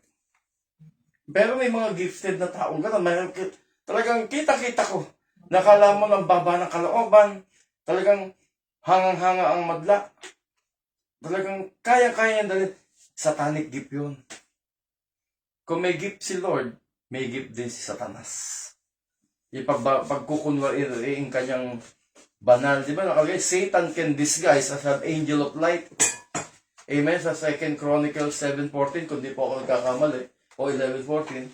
Pero may mga gifted na taong gano'n. Talagang kita-kita ko. Nakala mo ng baba ng kalooban. Talagang hangang-hanga ang madla. Talagang kaya-kaya yan dahil satanic gift yun. Kung may gift si Lord, may gift din si Satanas. Pagkukunwari yung kanyang banal, di ba? Nakalagay, Satan can disguise as an angel of light. Amen? Sa 2 Chronicles 7:14, kung di po ako nagkakamali, o 11:14,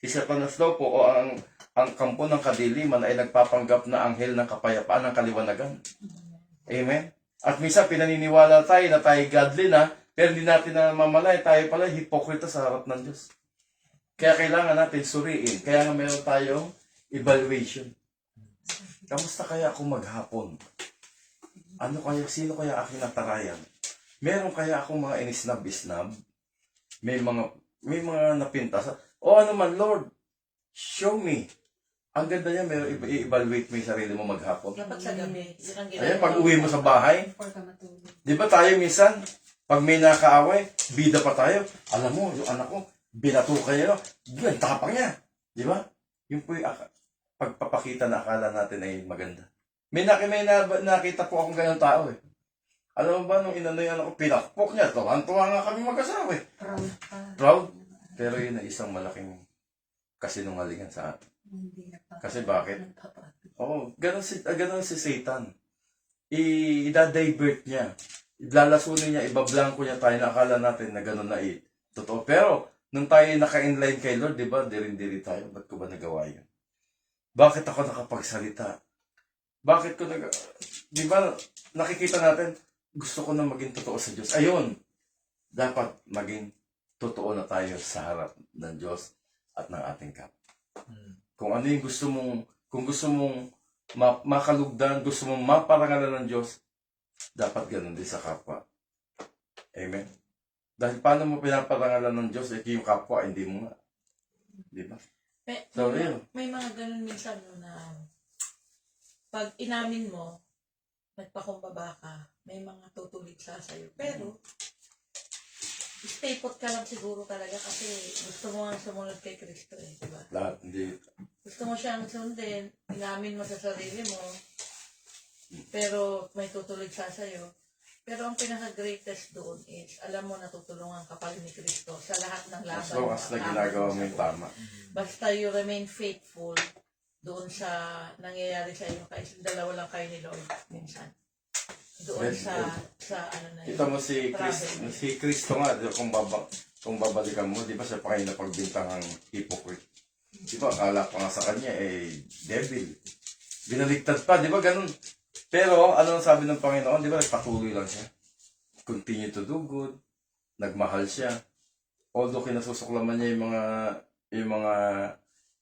si Satanas daw po, o ang kampo ng kadiliman ay nagpapanggap na anghel ng kapayapaan ng kaliwanagan. Amen? At minsan pinaniniwala tayo na tayo godly na, pero hindi natin na mamalay, tayo pala hipokrita sa harap ng Diyos. Kaya kailangan natin suriin. Kaya nga meron tayong evaluation. Kamusta kaya ako maghapon? Sino kaya aking natarayan? Meron kaya akong mga inisnab-isnab? May mga napintas? O ano man, Lord, show me. Ang ganda niya, meron i-evaluate mo yung sarili mo maghapon. Dapat sa gabi. Yun ang Ayan, pag uwi mo sa bahay, For ka matulog. di ba tayo minsan, pag may nakaaway, bida pa tayo. Alam mo, yung anak ko, binatukan niya, ang tapang niya. Di ba? Yung po yung pagpapakita na akala natin ay maganda. May nakita po akong ganyan tao eh. Alam mo ba, nung inanoy anak ko, pinakpok niya. Tuwan-tuwa nga kami mag-asawa eh. Proud pa. Proud? Pero yun ay isang malaking kasinungalingan sa atin. Hindi na pa. Kasi bakit? Oo, ganun si Satan. I-divert niya. Lalasunin niya, ibablangko niya tayo na akala natin na gano'n na totoo. Pero, nung tayo naka-inline kay Lord, di ba, diri tayo. Ba't ko ba nagawa yun? Bakit ako nakapagsalita? Bakit ko di ba, nakikita natin, gusto ko na maging totoo sa Diyos. Ayun, dapat maging totoo na tayo sa harap ng Diyos at ng ating kapwa. Kung ano yung kung gusto mong makalugdan, gusto mong maparangalan ng Diyos, dapat ganun din sa kapwa. Amen? Dahil paano mo pinaparangalan ng Diyos, yung kapwa, hindi mo nga. Di ba? So, yun. May mga ganun minsan na pag inamin mo, nagpakumbaba ka, may mga tutulig sa'yo. Pero, stay put ka lang siguro talaga kasi gusto mo ang sumunod kay Kristo eh, di ba? Lahat, hindi. Gusto mo siyang sundin, inamin mo sa sarili mo, pero may tutulig sa'yo. Pero ang pinaka-greatest doon is, alam mo na tutulungan ka pa rin ni Kristo sa lahat ng laban. As long as na ginagawa mo yung tama. Basta you remain faithful doon sa nangyayari sa inyo. Kasi dalawa lang kayo ni Lord minsan. Doon Yes, sa ano na yun. Kita mo si Kristo nga, kung babalikan mo, di ba siya pa kayo napagbintang ang hypocrite. Di ba, akala pa nga sa kanya, devil. Binaligtad pa, di ba, ganun. Pero, ano ang sabi ng Panginoon, di ba, nagpatuloy lang siya. Continue to do good. nagmahal siya. Although kinasusuklaman niya yung mga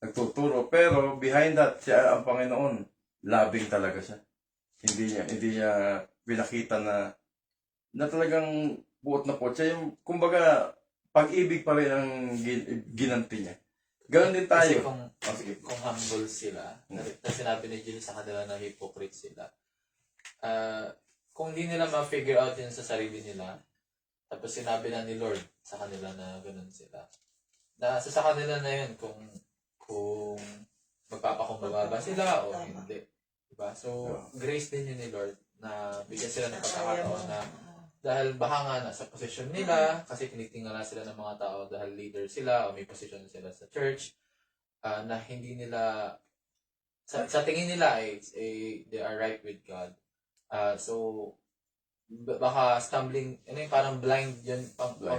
nagtuturo, pero behind that, siya ang Panginoon. Loving talaga siya. Hindi niya pinakita na talagang buot na po siya. Yung, kumbaga, pag-ibig pa rin ang ginanti niya. Ganon din Kasi tayo. kung humble sila, na sinabi ni Jesus sa kanila na hypocrite sila, kung di nila ma-figure out yun sa sarili nila, tapos sinabi na ni Lord sa kanila na ganun sila, nasa sa kanila na yun kung magpapakumbaba ba sila o hindi. Diba? So, grace din yun ni Lord na bigyan sila ng pagkakataon na dahil baka nga nasa posisyon nila, kasi tinitingala sila ng mga tao dahil leader sila o may posisyon sila sa church, na hindi nila, sa tingin nila they are right with God. So, baka stumbling, parang blind yun,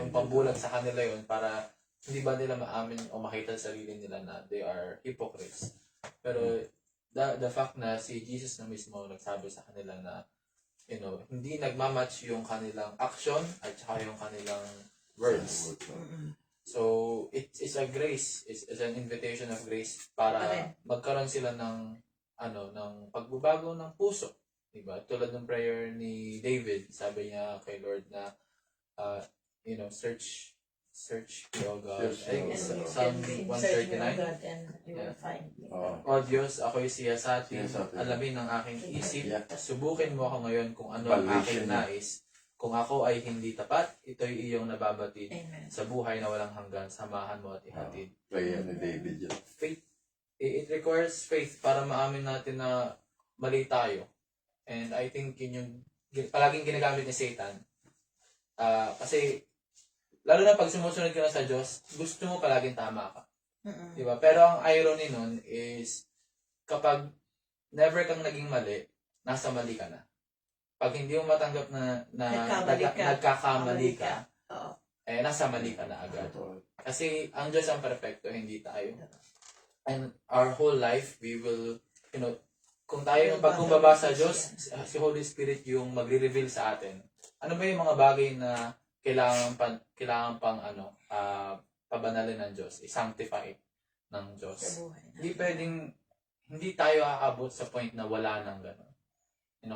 pambulag sa kanila yun para hindi ba nila maamin o makita sa sarili nila na they are hypocrites. Pero, the fact na si Jesus na mismo nagsabi sa kanila na hindi nagmamatch yung kanilang action at saka yung kanilang words. So, it's a grace. It's an invitation of grace para magkaroon sila ng pagbabago ng puso. Diba? Tulad ng prayer ni David, sabi niya kay Lord na, search me, O God. Psalm 139. And you will find me. O Diyos, ako'y siyasatin, alamin ang aking isip, subukin mo ako ngayon kung ano ang aking nais. Kung ako ay hindi tapat, ito'y iyong nababatid. Amen. Sa buhay na walang hanggan, samahan mo at ihatid. Prayer ni David yun. Faith, it requires faith para maamin natin na mali tayo. And I think yun yung palaging ginagamit ni Satan. Kasi, lalo na pag sumusunod ka na sa Diyos, gusto mo palaging tama ka. Diba? Pero ang irony nun is, kapag never kang naging mali, nasa mali ka na. Pag hindi mo matanggap na nagkakamali ka, nasa mali ka na agad. Kasi ang Diyos ang perfecto, hindi tayo. And our whole life, we will, kung tayo yung pagkumbaba sa Diyos, si Holy Spirit yung magre-reveal sa atin. Ano ba yung mga bagay na kailangan pang pabanalin ng Diyos, i-sanctify ng Diyos. Hindi tayo aabot sa point na wala nang gano'n.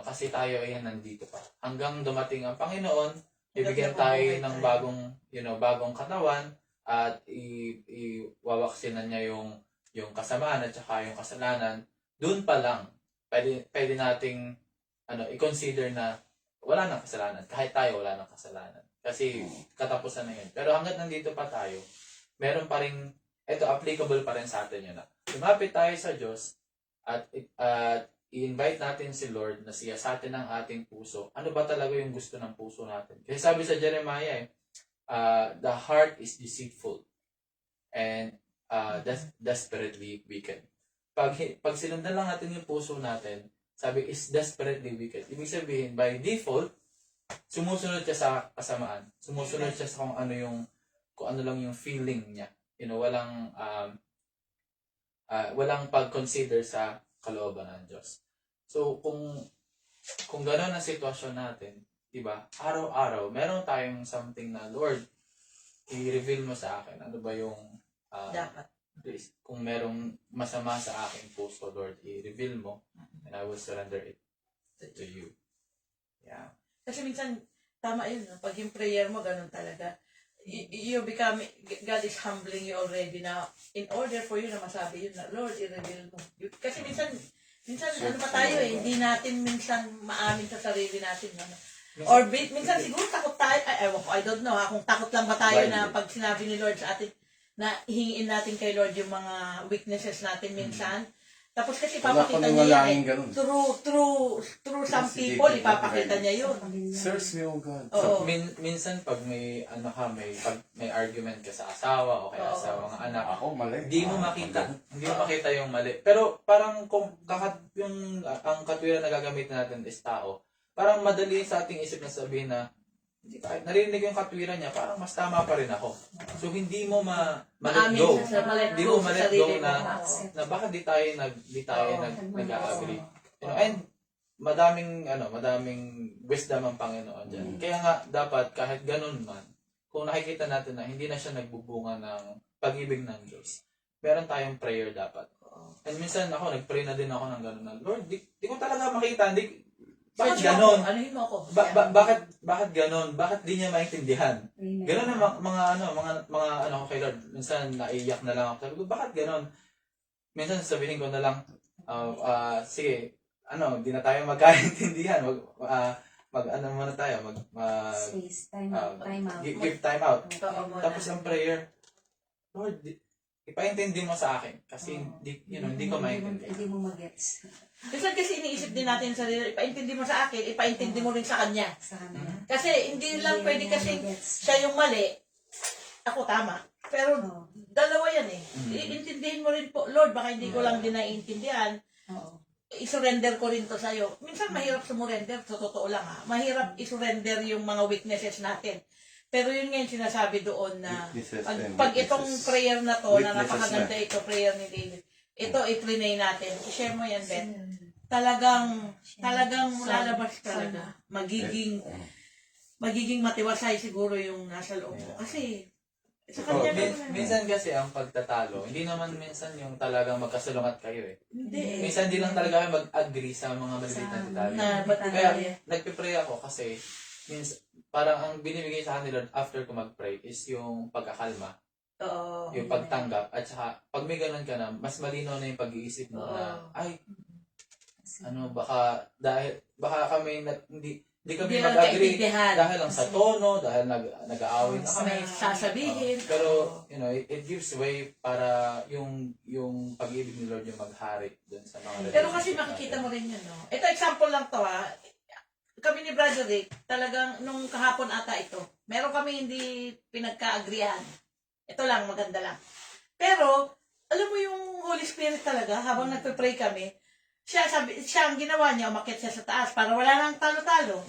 Kasi tayo ay nandito pa. Hanggang dumating ang Panginoon, bibigyan tayo ng bagong katawan at iwawaksinan niya yung kasamaan at saka yung kasalanan. Doon pa lang, pwede nating i-consider na wala nang kasalanan. Kahit tayo wala nang kasalanan. Kasi katapusan na yun. Pero hanggat nandito pa tayo, meron pa rin, applicable pa rin sa atin yun. Lumapit tayo sa Diyos at i-invite natin si Lord na siya sa atin ang ating puso. Ano ba talaga yung gusto ng puso natin? Kasi sabi sa Jeremiah, the heart is deceitful and desperately wicked. Pag sinundan lang natin yung puso natin, sabi is desperately wicked. Ibig sabihin, by default, sumusunod siya sa kasamaan. Sumusunod siya sa kung ano lang yung feeling niya. Walang pag-consider sa kalooban ng Diyos. So, kung gano'n ang sitwasyon natin, diba, araw-araw, meron tayong something na, Lord, i-reveal mo sa akin. Ano ba yung Dapat. please, kung merong masama sa aking puso, Lord, i-reveal mo and I will surrender it to you. Yeah. Kasi minsan, tama yun. Pag yung prayer mo, ganun talaga. You become, God is humbling you already na in order for you na masabi yun na, Lord, i-reveal mo. Kasi minsan ano pa tayo hindi natin minsan maamin sa sarili natin. Or minsan siguro takot tayo, I don't know kung takot lang ba tayo na pag sinabi ni Lord sa atin, na hingiin natin kay Lord yung mga weaknesses natin minsan. Tapos kasi papakita niya yan through some people, ipapakita niya yun. Search me, O God. So, minsan pag may argument ka sa asawa o kaya sa mga anak, Ako, mali. hindi mo makita yung mali. Pero parang kung ang katwiran na gagamitin natin is tao, parang madali sa ating isip na sabihin na, kahit narinig yung katwiran niya, parang mas tama pa rin ako. So, hindi mo ma-let go. Hindi mo ma-let go na bakit di tayo nag-agree. And madaming wisdom ang Panginoon dyan. Kaya nga, dapat kahit ganun man, kung nakikita natin na hindi na siya nagbubunga ng pag-ibig ng Diyos, meron tayong prayer dapat. And minsan ako, nag-pray na din ako ng gano'n na, Lord, di ko talaga makita, bakit Search mo ganon? ako. Anuhin mo ako. Bakit ganon? Bakit di niya maintindihan? Amen. Ganon ang mga ano ko kay Lord. Minsan naiiyak na lang ako. Sabi ko, bakit ganon? Minsan sabihin ko na lang, sige, di na tayo magkaintindihan. Ano muna tayo, Space, time out. give time out. Oo, muna. Tapos ang prayer, Lord, ipaintindi mo sa akin. Kasi hindi ko maintindihan. Hindi mo magets Minsan kasi iniisip din natin sa sarili, ipaintindi mo sa akin, ipaintindi mo rin sa kanya. sa kanya. Kasi hindi lang pwede kasi magets. siya yung mali, ako tama. Pero Oo. dalawa yan eh. Iintindihin mo rin po, Lord, baka hindi ko lang din naiintindihan. Oo. I-surrender ko rin to sa'yo. Minsan mahirap sumurrender, sa totoo lang ha. Mahirap i-surrender yung mga weaknesses natin. Pero yun nga yung sinasabi doon na Weaknesses and pag itong weaknesses. prayer na to, na Weaknesses napakaganda na. ito, prayer ni David, ito i-pray natin. I-share mo yan, Ben. Talagang lalabas talaga. Magiging matiwasay siguro yung nasa loob mo. Kasi, sa kanya naman. Minsan kasi ang pagtatalo, hindi naman minsan yung talagang magkasalungat kayo eh. Hindi. Minsan hindi lang talaga kayo mag-agree sa mga maliliit na detalye. Na, ba't Kaya kaya? nagpipray ako kasi parang ang binibigay sa kanila after ko mag-pray is yung pagkakalma, Oo. yung pagtanggap, at saka pag may ganun ka na, mas malinaw na yung pag-iisip mo na, ay, baka kami hindi kami Hindi lang mag-agree kaintindihan. dahil lang sa tono, dahil nag-aaway na kami. May sasabihin. Pero, it gives way para yung pag-ibig ni Lord yung maghari dun sa mga Pero kasi relationship makikita natin. mo rin yun, no? Ito, example lang to, ha? Kami ni Brother Rick, talagang nung kahapon ata ito, meron kami hindi pinagka-agrihan. Ito lang, maganda lang. Pero, alam mo yung Holy Spirit talaga, habang nagpe-pray kami, siya ang ginawa niya, umakyat siya sa taas para wala nang talo-talo.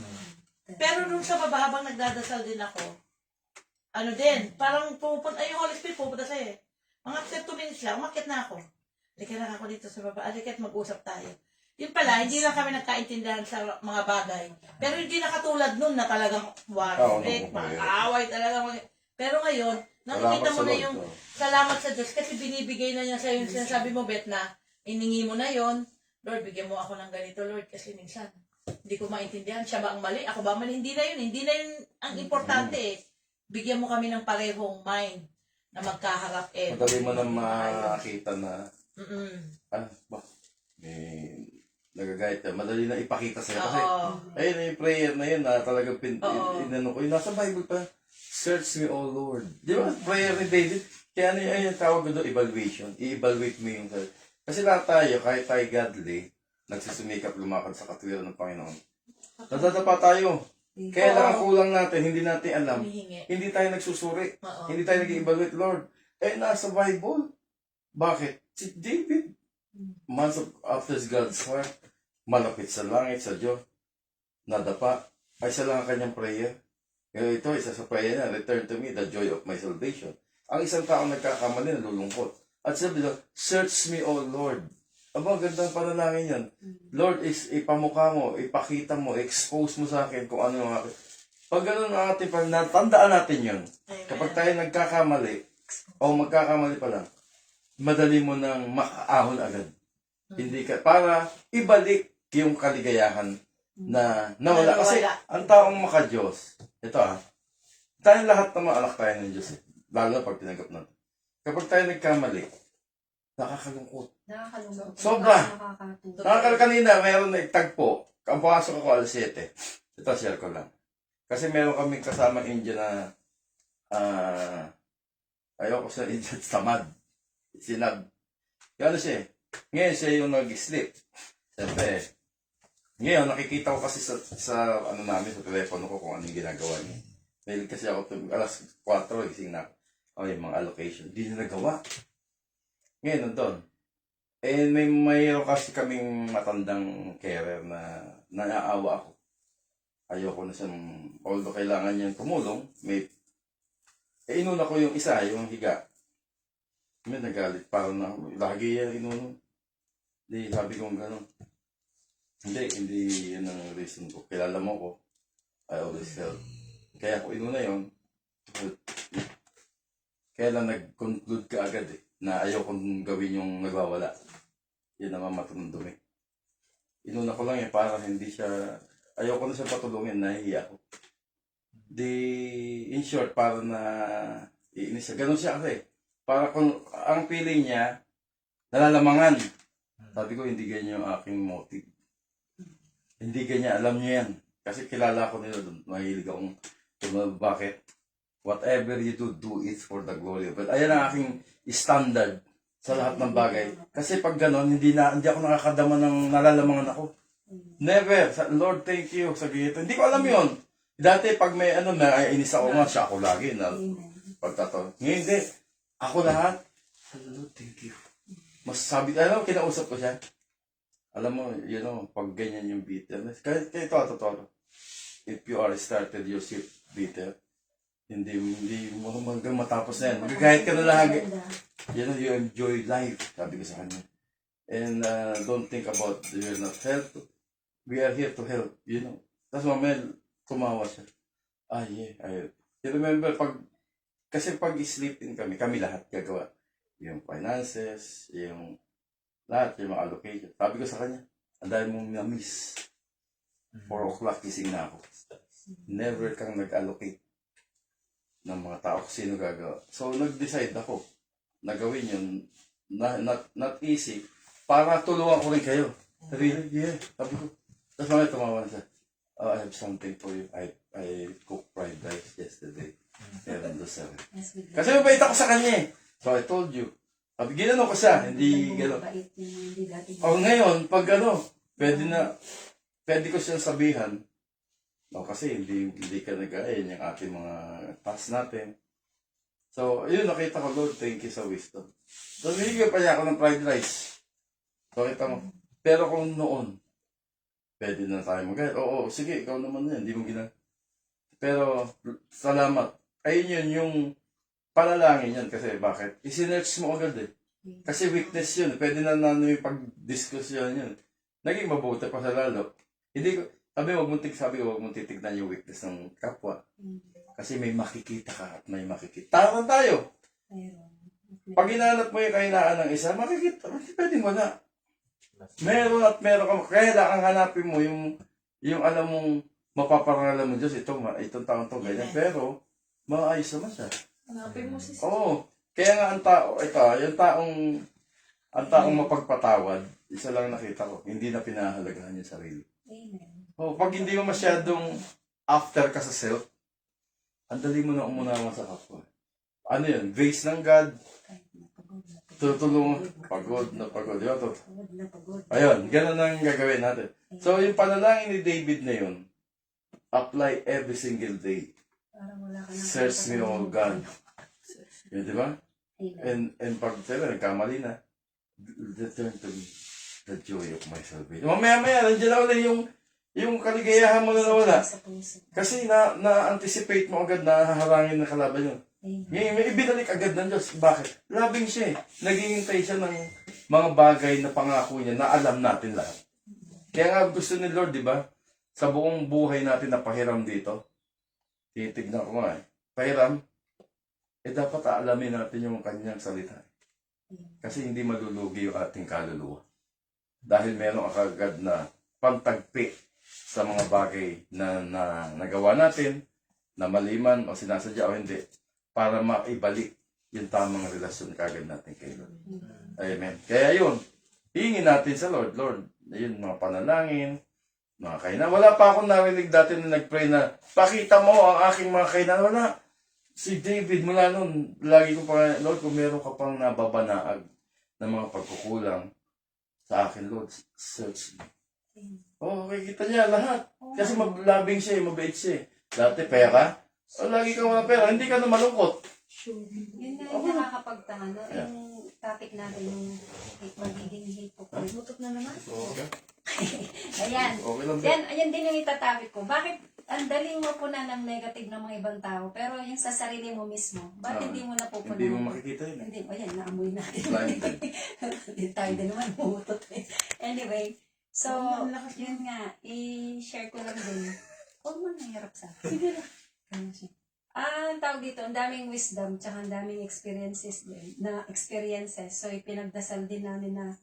Pero nung sa baba, habang nagdadasal din ako, parang pupunta, yung Holy Spirit pupunta sa'yo eh. Mga 2 minutes lang, umakyat na ako. Halika na ako dito sa baba, halika't mag-usap tayo. Yun pala, hindi lang kami nagkaintindihan sa mga bagay. Pero hindi na katulad nun na talagang warfare, mag-aaway talaga. Pero ngayon, nakikita mo na yung salamat sa Diyos kasi binibigay na niya sa'yo yung sinasabi mo, Bet, na iningi mo na yon. Lord, bigyan mo ako ng ganito, Lord, kasi minsan hindi ko maintindihan. Siya ba ang mali? Ako ba ang mali? Hindi na yun ang importante eh. Bigyan mo kami ng parehong mind na magkaharap eh. Madali mo na makita na, may nagagayat ka. Madali na ipakita sa'yo. Kasi, ayun yung prayer na yun na talagang inano ko. Yung nasa Bible pa, search me, O Lord. Di ba? Prayer ni David. Kaya ano yung tawag ko doon, evaluation. I-evaluate mo yung sarili. Kasi lahat tayo, kahit tayo godly, nagsusumikap lumakad sa katwiran ng Panginoon. Nadadapa tayo. Kaya lang ang kulang natin, hindi natin alam. Humihingi. Hindi tayo nagsusuri. Oo. Hindi tayo nag-evaluate, Lord. Nasa Bible. Bakit? Si David, man after God's heart, malapit sa langit, sa Diyos, nadapa, ay isa lang ang kanyang prayer. Kaya ito, isa sa prayer niya, return to me the joy of my salvation. Ang isang tao nagkakamali, nalulungkot. At sabi nila, search me, O Lord. Aba, gandang panalangin yan. Lord, ipamukha mo, ipakita mo, expose mo sa akin kung ano yung akin. Pag gano'n ang ating tandaan natin yun. Kapag tayo nagkakamali, o magkakamali pa lang, madali mo nang makaahon agad. Hindi ka, para ibalik yung kaligayahan na nawala. Kasi ang taong maka-Diyos, ito tayong lahat ng mga anak tayo ng Diyos. Lalo na pag tinanggap natin. Kapag tayo nagkamali, nakakalungkot. Nakakalungkot. Sobra. Nakakatuwa. Kanina, mayroon na itagpo. Ang pumasok ako alas 7. Ito, share ko lang. Kasi meron kaming kasama India na ayoko sa India, tamad. Sinab. Gano'n siya eh. Ngayon siya yung nag-sleep. Siyempre, ngayon nakikita ko kasi sa ano namin, sa telepono ko kung ano yung ginagawa niya. Dahil kasi ako alas 4, gising na ako. Yung mga allocation. Hindi na nagawa. Ngayon, nandun. Mayroon kasi kaming matandang carer na naaawa ako. Ayoko na siyang, although kailangan niyang tumulong, inuna ko yung isa, yung higa. May nagalit, parang lagi yan inuno. Hindi, sabi ko gano'n. Hindi yan ang reason ko. Kilala mo ko, I always help. Kaya ko inuna yun, Kaya lang nag-conclude ka agad na ayaw kong gawin yung nagwawala. Yun naman matunong dumi. Inuna ko lang para hindi siya, ayaw ko na siya patulungin, nahihiya ko. In short, para na iinis siya. Ganun siya kasi. Para kung ang feeling niya, nalalamangan. Sabi ko, hindi ganyan yung aking motive. Hindi ganyan, alam niyo yan. Kasi kilala ko nila doon. Mahilig akong bakit. Whatever you do it for the glory of God. Ayan ang aking standard sa lahat ng bagay. Kasi pag gano'n, hindi ako nakakadama ng nalalamangan ako. Never. Lord, thank you. Sabi ito. Hindi ko alam yon. Dati pag may naiinis ako nga, siya ako lagi na pagtataon. Ngayon hindi. Ako lahat. Lord, thank you. Masasabi, kinausap ko siya. Alam mo, pag ganyan yung bitterness. Kaya ito, totoo. If you are started your shift bitter, hindi mo hanggang matapos na yan. Magagahit ka na lang. You enjoy life, sabi ko sa kanya. And don't think about you're not help. We are here to help, Tapos mamaya, tumawa siya. Yeah. You remember, kasi pag sleep in kami lahat gagawa. Yung finances, yung lahat, yung mga allocation. Sabi ko sa kanya, ang dahil mong na-miss. 4 o'clock gising na ako. Never kang nag-allocate ng mga tao kung sino gagawa. So, nag-decide ako na gawin yun, not easy, para tulungan ko rin kayo. Really? Yeah. Sabi ko. Tapos mamaya tumawa na siya. I have something for you. I cooked fried rice yesterday. Meron doon sa akin. Kasi mabait ako sa kanya eh. So, I told you. Sabi, ginano ko siya. Hindi gano'n. Ngayon, pag pwede ko siyang sabihan. Kasi hindi ka nag-ayan yung ating mga task natin. So, yun, nakita ko, Lord, thank you sa wisdom. So, binigyan pa niya ako ng fried rice. So, kita mo. Pero kung noon, pwede na tayo mag-ayan. Oo, sige, ikaw naman yan. Hindi mo Pero, salamat. Ayun yun, yung palalangin yan. Kasi, bakit? Isinerch mo agad eh. Kasi weakness yun. Pwede na yung pag-discussion yun. Naging mabuti pa sa lalo. Hindi ko, huwag mong titignan yung weakness ng kapwa. Kasi may makikita ka at may makikita. Tama tayo. Pag hinanap mo yung kahinaan ng isa, makikita. Pwedeng wala. Meron at meron ka. Kaya lang hanapin mo yung alam mong mapaparangalan mo Diyos. Itong taon to ganyan. Pero, maayos naman siya. Hanapin mo si Oo. Kaya nga ang tao, yung taong mapagpatawad, isa lang nakita ko, hindi na pinahalagahan yung sarili. Amen. Pag hindi mo masyadong after ka sa self, ang dali mo na umunawa sa kapwa. Ano yun? Grace ng God. Tutulong. Pagod na pagod. Ayun, ganun ang gagawin natin. So, yung panalangin ni David na yun, apply every single day. Search me, O God. Yun, di ba? And pag nagkamali na, return to me the joy of my salvation. Mamaya, nandiyan na ulit yung kaligayahan mo na nawala. Kasi na-anticipate mo agad na haharangin ng kalaban yun. Ngayon, may ibinalik agad ng Diyos. Bakit? Labing siya eh. Naghihintay siya ng mga bagay na pangako niya na alam natin lahat. Kaya nga gusto ni Lord, di ba? Sa buong buhay natin na pahiram dito, titignan ko nga eh. Pahiram, dapat aalamin natin yung kanyang salita. Kasi hindi malulugi yung ating kaluluwa. Dahil meron agad na pantagpi sa mga bagay na nagawa natin, na maliman o sinasadya o hindi, para maibalik yung tamang relasyon kagad natin kay Lord. Amen. Kaya yun, hingin natin sa Lord. Lord, yun, mga panalangin, mga kainan. Wala pa akong narinig dati na nag-pray na, pakita mo ang aking mga kainan. Wala. Si David, mula nun, lagi ko pa, Lord, kung meron ka pang nababanaag ng mga pagkukulang sa akin, Lord, search me. Kita niya lahat. Kasi mablabing siya, mabait siya. Dati, pera. Lagi ka wala pera, hindi ka na malungkot. Yun nga yung nakakapagtanga, no? Yung topic natin, yung magiging hypocrite. Butot na naman. Okay. Ayan. Okay lang. Yan din yung itatopic ko. Bakit ang daling mo punan ng negative ng mga ibang tao, pero yung sa sarili mo mismo, bakit hindi mo napupunan? Hindi mo makikita yun. Hindi. Ayan, naamoy natin. Blinded. Hindi tayo din naman butot. Anyway, so, yun nga, i-share ko lang din. Huwag mo nahirap sa akin. Sige lang. Ang tawag dito, ang daming wisdom, tsaka ang daming experiences din, So, ipinagdasal din namin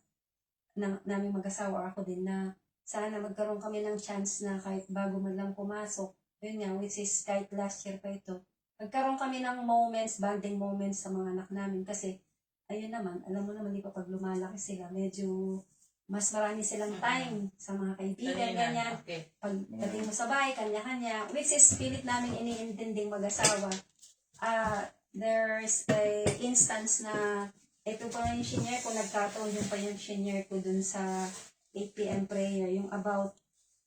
namin mag-asawa, ako din, na sana magkaroon kami ng chance na kahit bago man lang pumasok, yun nga, which is kahit last year pa ito, magkaroon kami ng moments, bonding moments sa mga anak namin. Kasi, ayun naman, alam mo naman, di pa pag lumalaki sila, medyo mas marami silang time sa mga kaibigan, ganyan. Okay. Pagdating mo sa bahay, kanya-kanya, which is pilit namin iniintinding mag-asawa. There's a instance na ito pa yung senior ko, nagkataon yung pa yung senior ko dun sa 8 p.m. prayer, yung about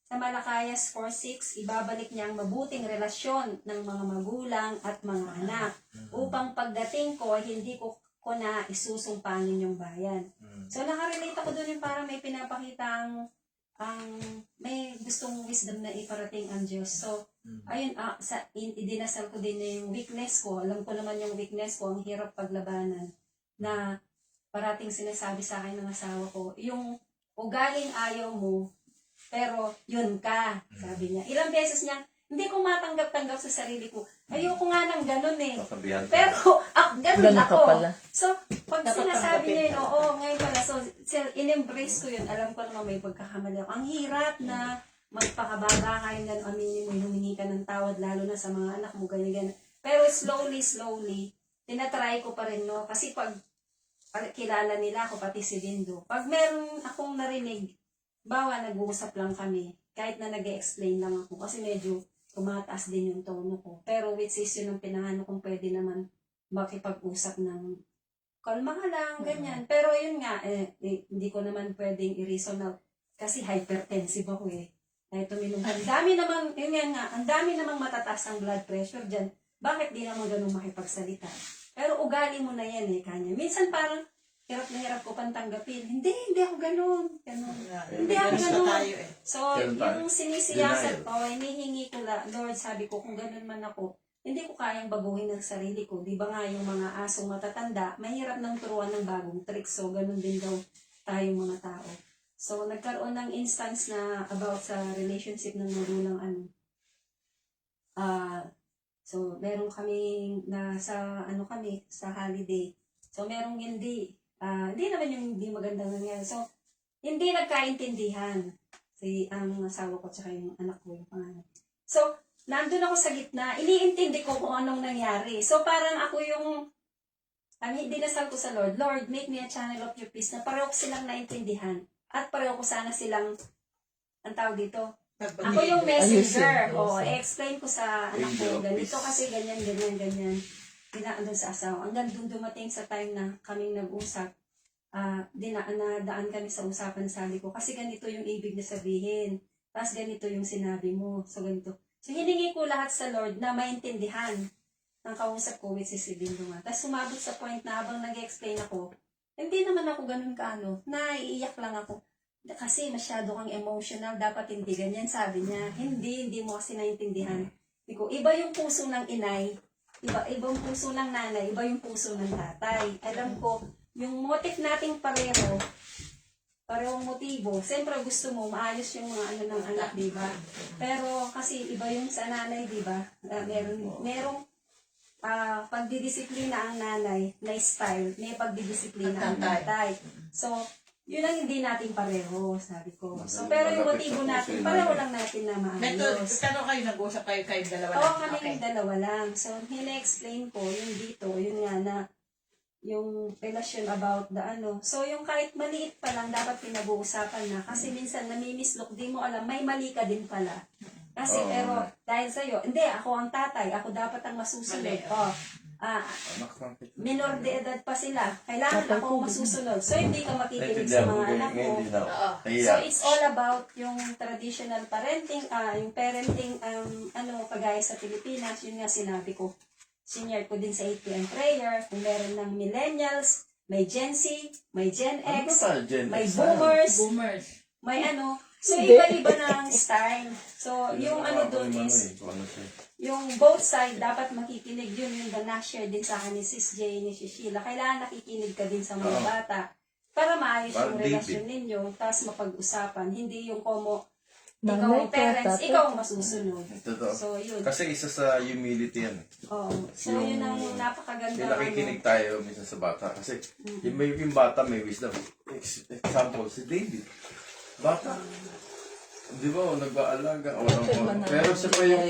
sa Malakayas 4:6, ibabalik niya ang mabuting relasyon ng mga magulang at mga anak upang pagdating ko, hindi ko na isusumpangin yung bayan. So, nakarelate ako doon yung parang may pinapakita ang may gustong wisdom na iparating ang Diyos. So, ayun, idinasal ko din yung weakness ko. Alam ko naman yung weakness ko, ang hirap paglabanan, na parating sinasabi sa akin ng asawa ko, yung ugaling ayaw mo, pero yun ka, sabi niya. Ilang beses niya, hindi ko matanggap-tanggap sa sarili ko. Ayoko nga ng ganun eh. Sasabihan ka. Pero, ganun Ganun ka ako. pala. So, pag Dapat sinasabi niya yun, tanggapin. oo, ngayon pala, so, in-embrace ko yun. Alam ko naman may pagkakamali ako. Ang hirap na magpakababa ka yun, aminin mo, humingi ka ng tawad, lalo na sa mga anak mo, ganyan. Pero slowly, tinatry ko pa rin, no? Kasi pag kilala nila ako, pati si Lindo, pag meron akong narinig, bawa nag-uusap lang kami, kahit na nag-explain lang ako, kasi medyo tumataas din yung tono ko. Pero which is yun ang pinahano kung pwede naman makipag-usap ng kalma ka lang, ganyan. Pero yun nga, hindi ko naman pwedeng i-reason out kasi hypertensive ako eh. Dahil tuminom. Ang dami naman, yun nga, ang dami namang matataas ang blood pressure dyan. Bakit di naman ganun makipagsalita? Pero ugali mo na yan eh, kanya. Minsan parang, hirap na hirap ko pang tanggapin. Hindi ako ganun. Hindi ako ganun. tayo eh. So, Ganun tayo. yung sinisiyasat ko, hinihingi ko la, Lord, sabi ko, kung ganun man ako, hindi ko kayang baguhin ng sarili ko. Di ba nga yung mga asong matatanda, mahirap nang turuan ng bagong tricks. So, ganun din daw tayong mga tao. So, nagkaroon ng instance na about sa relationship ng magulang so, meron kami na sa sa holiday. So, merong hindi naman yung hindi magandang nangyari. So, hindi nagkaintindihan ang asawa ko tsaka yung anak ko, yung panganay. So, nandun ako sa gitna, iniintindi ko kung anong nangyari. So, parang ako yung, dinasal ko sa Lord, Lord, make me a channel of your peace, na pareho ko silang naintindihan. At pareho ko sana silang, ang tawag dito, ako yung messenger. I-explain ko sa anak ko, ganito kasi ganyan. Dinaan doon sa asawa. Hanggang doon dumating sa time na kaming nag-usap, nadaan kami sa usapan, sabi ko, kasi ganito yung ibig na sabihin. Tapos ganito yung sinabi mo. So, ganito. So, hiningi ko lahat sa Lord na maintindihan ng kausap ko, which is si Lindo nga. Tapos sumabot sa point na habang nag-explain ako, hindi naman ako ganun naiiyak lang ako. Kasi masyado kang emotional, dapat hindi ganyan. Sabi niya, hindi mo kasi naintindihan. Iba yung puso ng inay, ibang puso ng nanay, iba yung puso ng tatay. Alam ko, yung motive nating parehong motibo. Siyempre gusto mo, maayos yung mga ng anak, di ba? Pero kasi iba yung sa nanay, di ba? Merong pagdidisiplina ang nanay na style, may pagdidisiplina ang tatay. So, yun ang hindi natin pareho, sabi ko. So, pero yung motibo natin, pareho lang natin na maayos. Kano kayo nag-usap kayong dalawa lang? Oo, kami yung dalawa lang. So, hina-explain ko yung dito, yun nga na, yung relasyon about the So, yung kahit maliit pa lang, dapat pinag-uusapan na. Kasi minsan, namimislok, di mo alam, may mali ka din pala. Kasi, pero, dahil sa'yo, hindi, ako ang tatay, ako dapat ang masusunod. Minor de edad pa sila. Kailangan ako masusunod. So, hindi ka makikinig sa mga anak mo. So, it's all about yung traditional parenting, yung parenting, kagaya sa Pilipinas, yun nga sinabi ko. Senior ko din sa 8 p.m. prayer, kung meron ng millennials, may Gen Z, may Gen X, may boomers, may So, iba-iba na ang style. So, yung doon is, yung both side dapat makikinig. Yun yung na-share din sa akin ni Sis J, ni Sis Sheila. Kailangan nakikinig ka din sa mga bata para maayos yung relasyon ninyo, tapos mapag-usapan. Hindi yung ikaw ang parents, ikaw ang masusunod. Totoo. So, yun. Kasi isa sa humility yan. Oo. So, yun ang napakaganda. Yung nakikinig tayo minsan sa bata. Kasi yung bata may wisdom. Example, si David. Bata. Di ba, nag-aalaga. Pero siya pa yung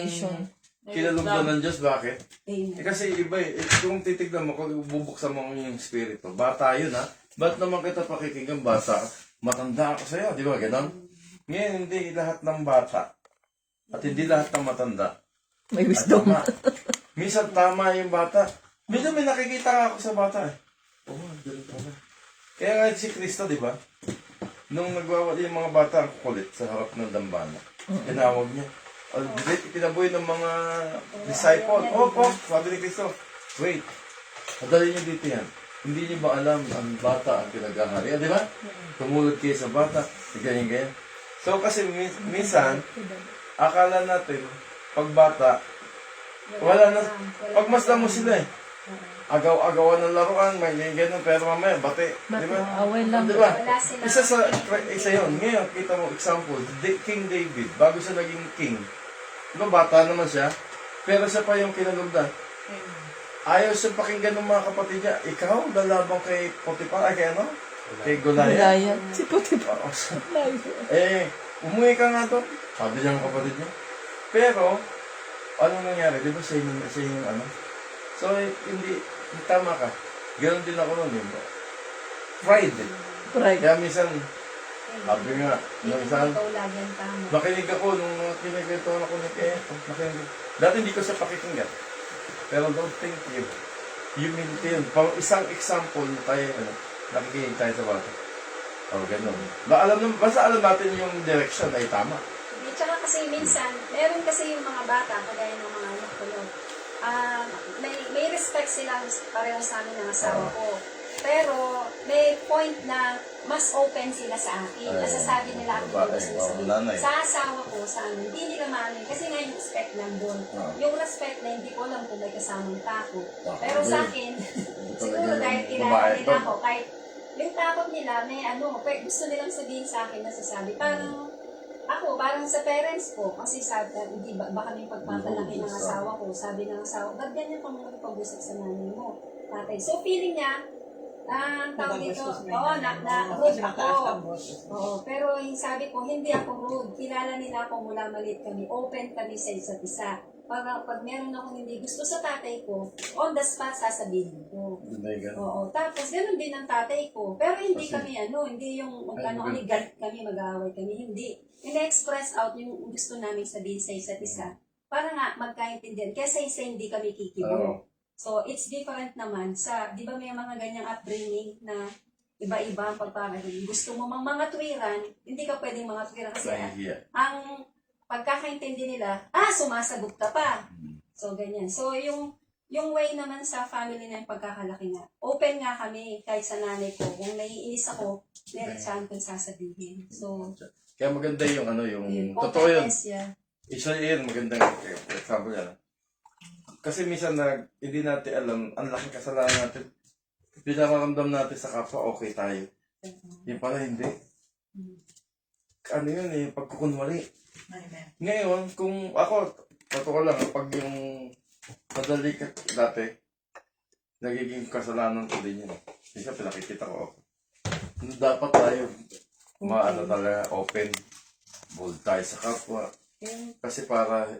kinalugdan ng Diyos. Bakit? Amen. Kasi iba eh. Kung titignan mo, kung bubuksan mo yung spirito. Bata yun ha. Ba't naman kita pakikinggan bata? Matanda ako sa'yo. Di ba, ganon? Ngayon, hindi lahat ng bata at hindi lahat ng matanda. May wisdom. Tama. Minsan tama yung bata. Minsan may nakikita nga ako sa bata eh. Oo, ganun pala. Kaya nga si Kristo, di ba? Nung nagwawali yung mga bata ang kulit sa harap ng dambana, tinawag niya. Kinabuhi ng mga disciple. Oh, sabi ni Kristo, wait, padali niyo dito yan. Hindi niyo ba alam ang bata ang pinag-ahari? Di ba? Tumulad kayo sa bata. Ganyan. So kasi minsan, akala natin, pag bata, wala na, pagmasdan mo sila eh. Agaw-agawan ng laruan, may ganyan, pero mamaya, bate. Di ba? Away lang. Di ba? Isa yun. Ngayon, kita mo, example, King David, bago siya naging king, di ba, bata naman siya, pero siya pa yung kinalugdan. Ayaw siya pakinggan ng mga kapatid niya, ikaw, lalabang kay Potiphar, ay kay ano? Kay Goliath. Goliath. Si Potiphar. Umuwi ka nga to. Sabi niya ng kapatid niya. Pero, anong nangyari? Di ba siya yung ano? So, hindi tama ka. Ganon din ako nun. Pride eh. Pride. Kaya minsan, sabi nga, nung Hindi isang, ikaw lagi ang tama. makinig ako nung kinigito ako ni Keto. Makinig. Dati hindi ko siya pakikinggan. Pero don't think you. Humility yun. Isang example tayo, nakikinig tayo sa bata. Ganun. Basta alam natin yung direction ay tama. Hindi, tsaka kasi minsan, meron kasi yung mga bata, kagaya ng mga anak ko nun, may respect sila pareho sa amin ng asawa ko. Pero may point na mas open sila sa akin. Nasasabi nila ako yung gusto sabihin. Sa asawa ko, sa amin, hindi nila maamin. Kasi nga yung respect nandun. Yung respect na hindi ko alam kung may kasamang takot. Pero sa akin, siguro dahil kilala nila ako, kahit yung takot nila, may gusto nilang sabihin sa akin, nasasabi. Parang sa parents ko, kasi sabi, hindi ba kami pagpapalaki ng asawa ko, sabi ng asawa, ba't ganyan ka mga pag-usap sa nanay mo, tatay? So feeling niya, tawag dito, rude ako. Pero yung sabi ko, hindi ako rude. Kilala nila ako mula maliit kami, open kami sa isa't isa. Pag meron akong hindi gusto sa tatay ko, on the spot sasabihin ko. Tapos ganun din ang tatay ko. Pero hindi kami hindi yung kami galit kami, mag-aaway kami, hindi. Ina-express out yung gusto namin sabihin sa isa't isa. Para nga magkaintindihan. Kesa isa hindi kami kikibo. So it's different naman sa, di ba may mga ganyang upbringing na iba-iba ang pagpapalagay. Gusto mo mga tuwiran, hindi ka pwedeng mga tuwiran kasi ang pagkakaintindi nila, sumasagot ka pa. So, ganyan. So, yung way naman sa family na yung pagkakalaki nga, open nga kami kahit sa nanay ko. Kung naiinis ako, meron kong sasabihin. So, kaya maganda yung totoo yun. Yeah. Isa yun, magandang example yan. Kasi minsan hindi natin alam, ang laking kasalanan natin. Pinararamdam natin sa kapwa, okay tayo. Yung pala hindi. Ano yun pagkukunwari. Amen. Ngayon, kung ako, totoo lang, pag yung madali ka dati, nagiging kasalanan ko din yun. Kasi pinakikita ko, dapat tayo, talaga, open, bold tayo sa kapwa. Kasi para,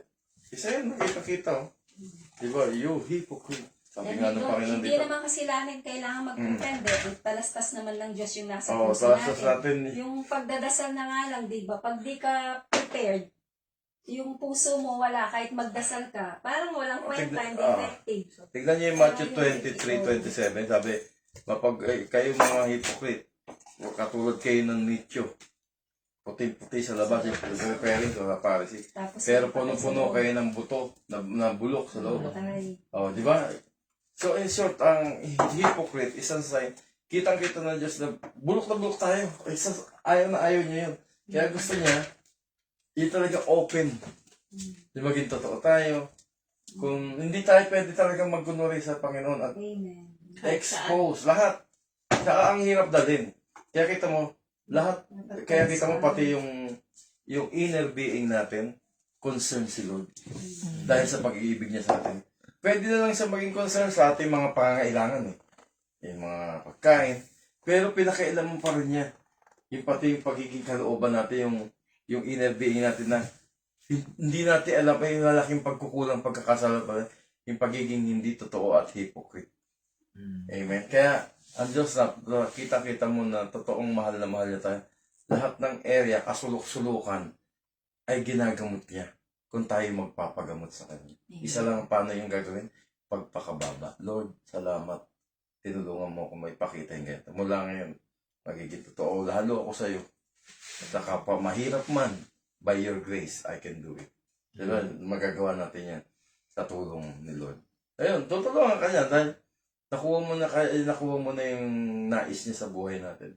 isa yun, nakita-kita, diba, you hypocrite. Sabi nga ng Panginoon hindi dito. naman kasi namin kailangan mag-offend palastas naman ng Diyos yung nasa puso palastas natin. natin. Yung pagdadasal na nga lang, di ba? Pag di ka prepared, yung puso mo wala, kahit magdasal ka, parang walang kwenta, hindi effective. Tignan niyo yung Matthew 23:27, sabi, kayo mga hypocrite, katulad kayo ng nicho, puti-puti sa labas, yung preparing sa Pharisee. Pero puno-puno kayo ng buto, na bulok sa loob. Di ba? So in short, ang hypocrite, isang sign, kitang-kita ng Diyos na bulok tayo. Ayaw na ayaw niya yun. Kaya gusto niya, yun talaga open. Di maging totoo tayo. Kung hindi tayo pwede talaga magkunwari sa Panginoon at expose lahat. Saka ang hirap dalhin. Kaya kita mo, lahat, kaya kita mo pati yung yung inner being natin, concern si Lord. Dahil sa pag-iibig niya sa atin. Pwede na lang siya maging concern sa ating mga pangangailangan eh. Yung mga pagkain. Pero pinakailan mo pa rin niya. Yung pati yung pagiging kalooban natin, yung inner being natin na hindi natin alam pa yung lalaking pagkukulang pagkakasala pa yung pagiging hindi totoo at hypocrite. Amen. Kaya, ang Diyos na kita-kita mo na totoong mahal na mahal niya tayo. Lahat ng area, kasulok-sulukan, ay ginagamot niya kung tayo magpapagamot sa Kanya. Isa lang paano yung gagawin? Pagpakababa. Lord, salamat. Tinulungan mo kung may pakita yung ganito. Mula ngayon, magiging totoo. Lalo ako sa iyo. At saka pa mahirap man, by your grace, I can do it. Diba? Magagawa natin yan sa tulong ni Lord. Ayun, tutulungan ka niya dahil nakuha mo na yung nais niya sa buhay natin.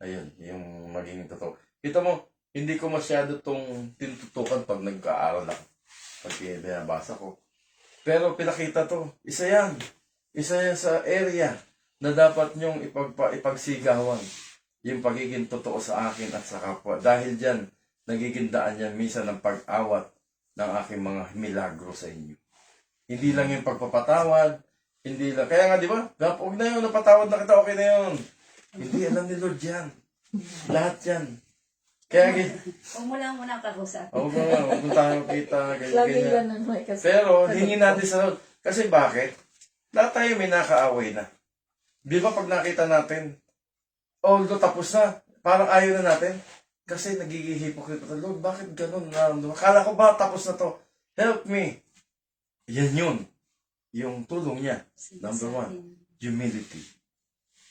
Ayun, yung magiging totoo. Kita mo, hindi ko masyado tong tinututukan pag nagka-aaral ako. Pag binabasa ko. Pero pinakita to. Isa yan. Isa yan sa area na dapat nyong ipagsigawan. Yung pagiging totoo sa akin at sa kapwa. Dahil dyan, nagiging daan yan minsan ng pag-awat ng aking mga milagro sa inyo. Hindi lang yung pagpapatawad. Hindi lang. Kaya nga, di ba? Huwag na yun. Napatawad na kita. Okay na yun. Hindi alam ni Lord yan. Lahat yan. Kaya, Huwag mo lang muna kausapin. huwag mo tayo kita. Lagi Ganyan. ganun may kasi. Pero, hingin natin sa Lord. Kasi bakit? Lahat tayo may nakaaway na. Di ba pag nakita natin, although tapos na, parang ayaw na natin. Kasi nagiging hypocrite pa. Lord, bakit ganun? Akala ko ba tapos na to? Help me. Yan yun. Yung tulong niya. Number 1, humility.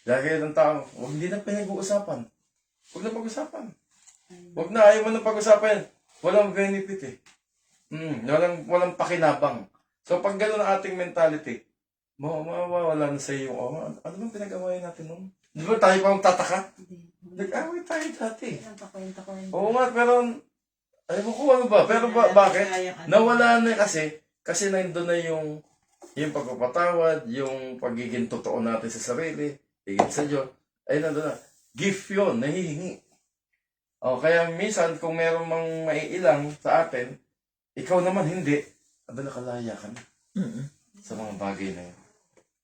Dahil ng tao, hindi na pinag-uusapan. Huwag na pag-usapan. Huwag na, ayaw mo na pag-usapan. Walang benefit eh. Walang pakinabang. So pag gano'n ang ating mentality, mawawala na sa iyo. Ano bang pinag-awayan natin nun? Di ba tayo pa magtataka? Nag-away tayo dati. Kwenta-kwenta. Oo nga, pero ayaw ko ano ba? Pero bakit? Nawala na kasi nandun na yung pagpapatawad, yung pagiging totoo natin sa sarili, higit sa Diyos, ay nandun na. Gift yun, nahihingi. Kaya minsan, kung meron mang maiilang sa atin, ikaw naman hindi, nakalaya ka na sa mga bagay na yun.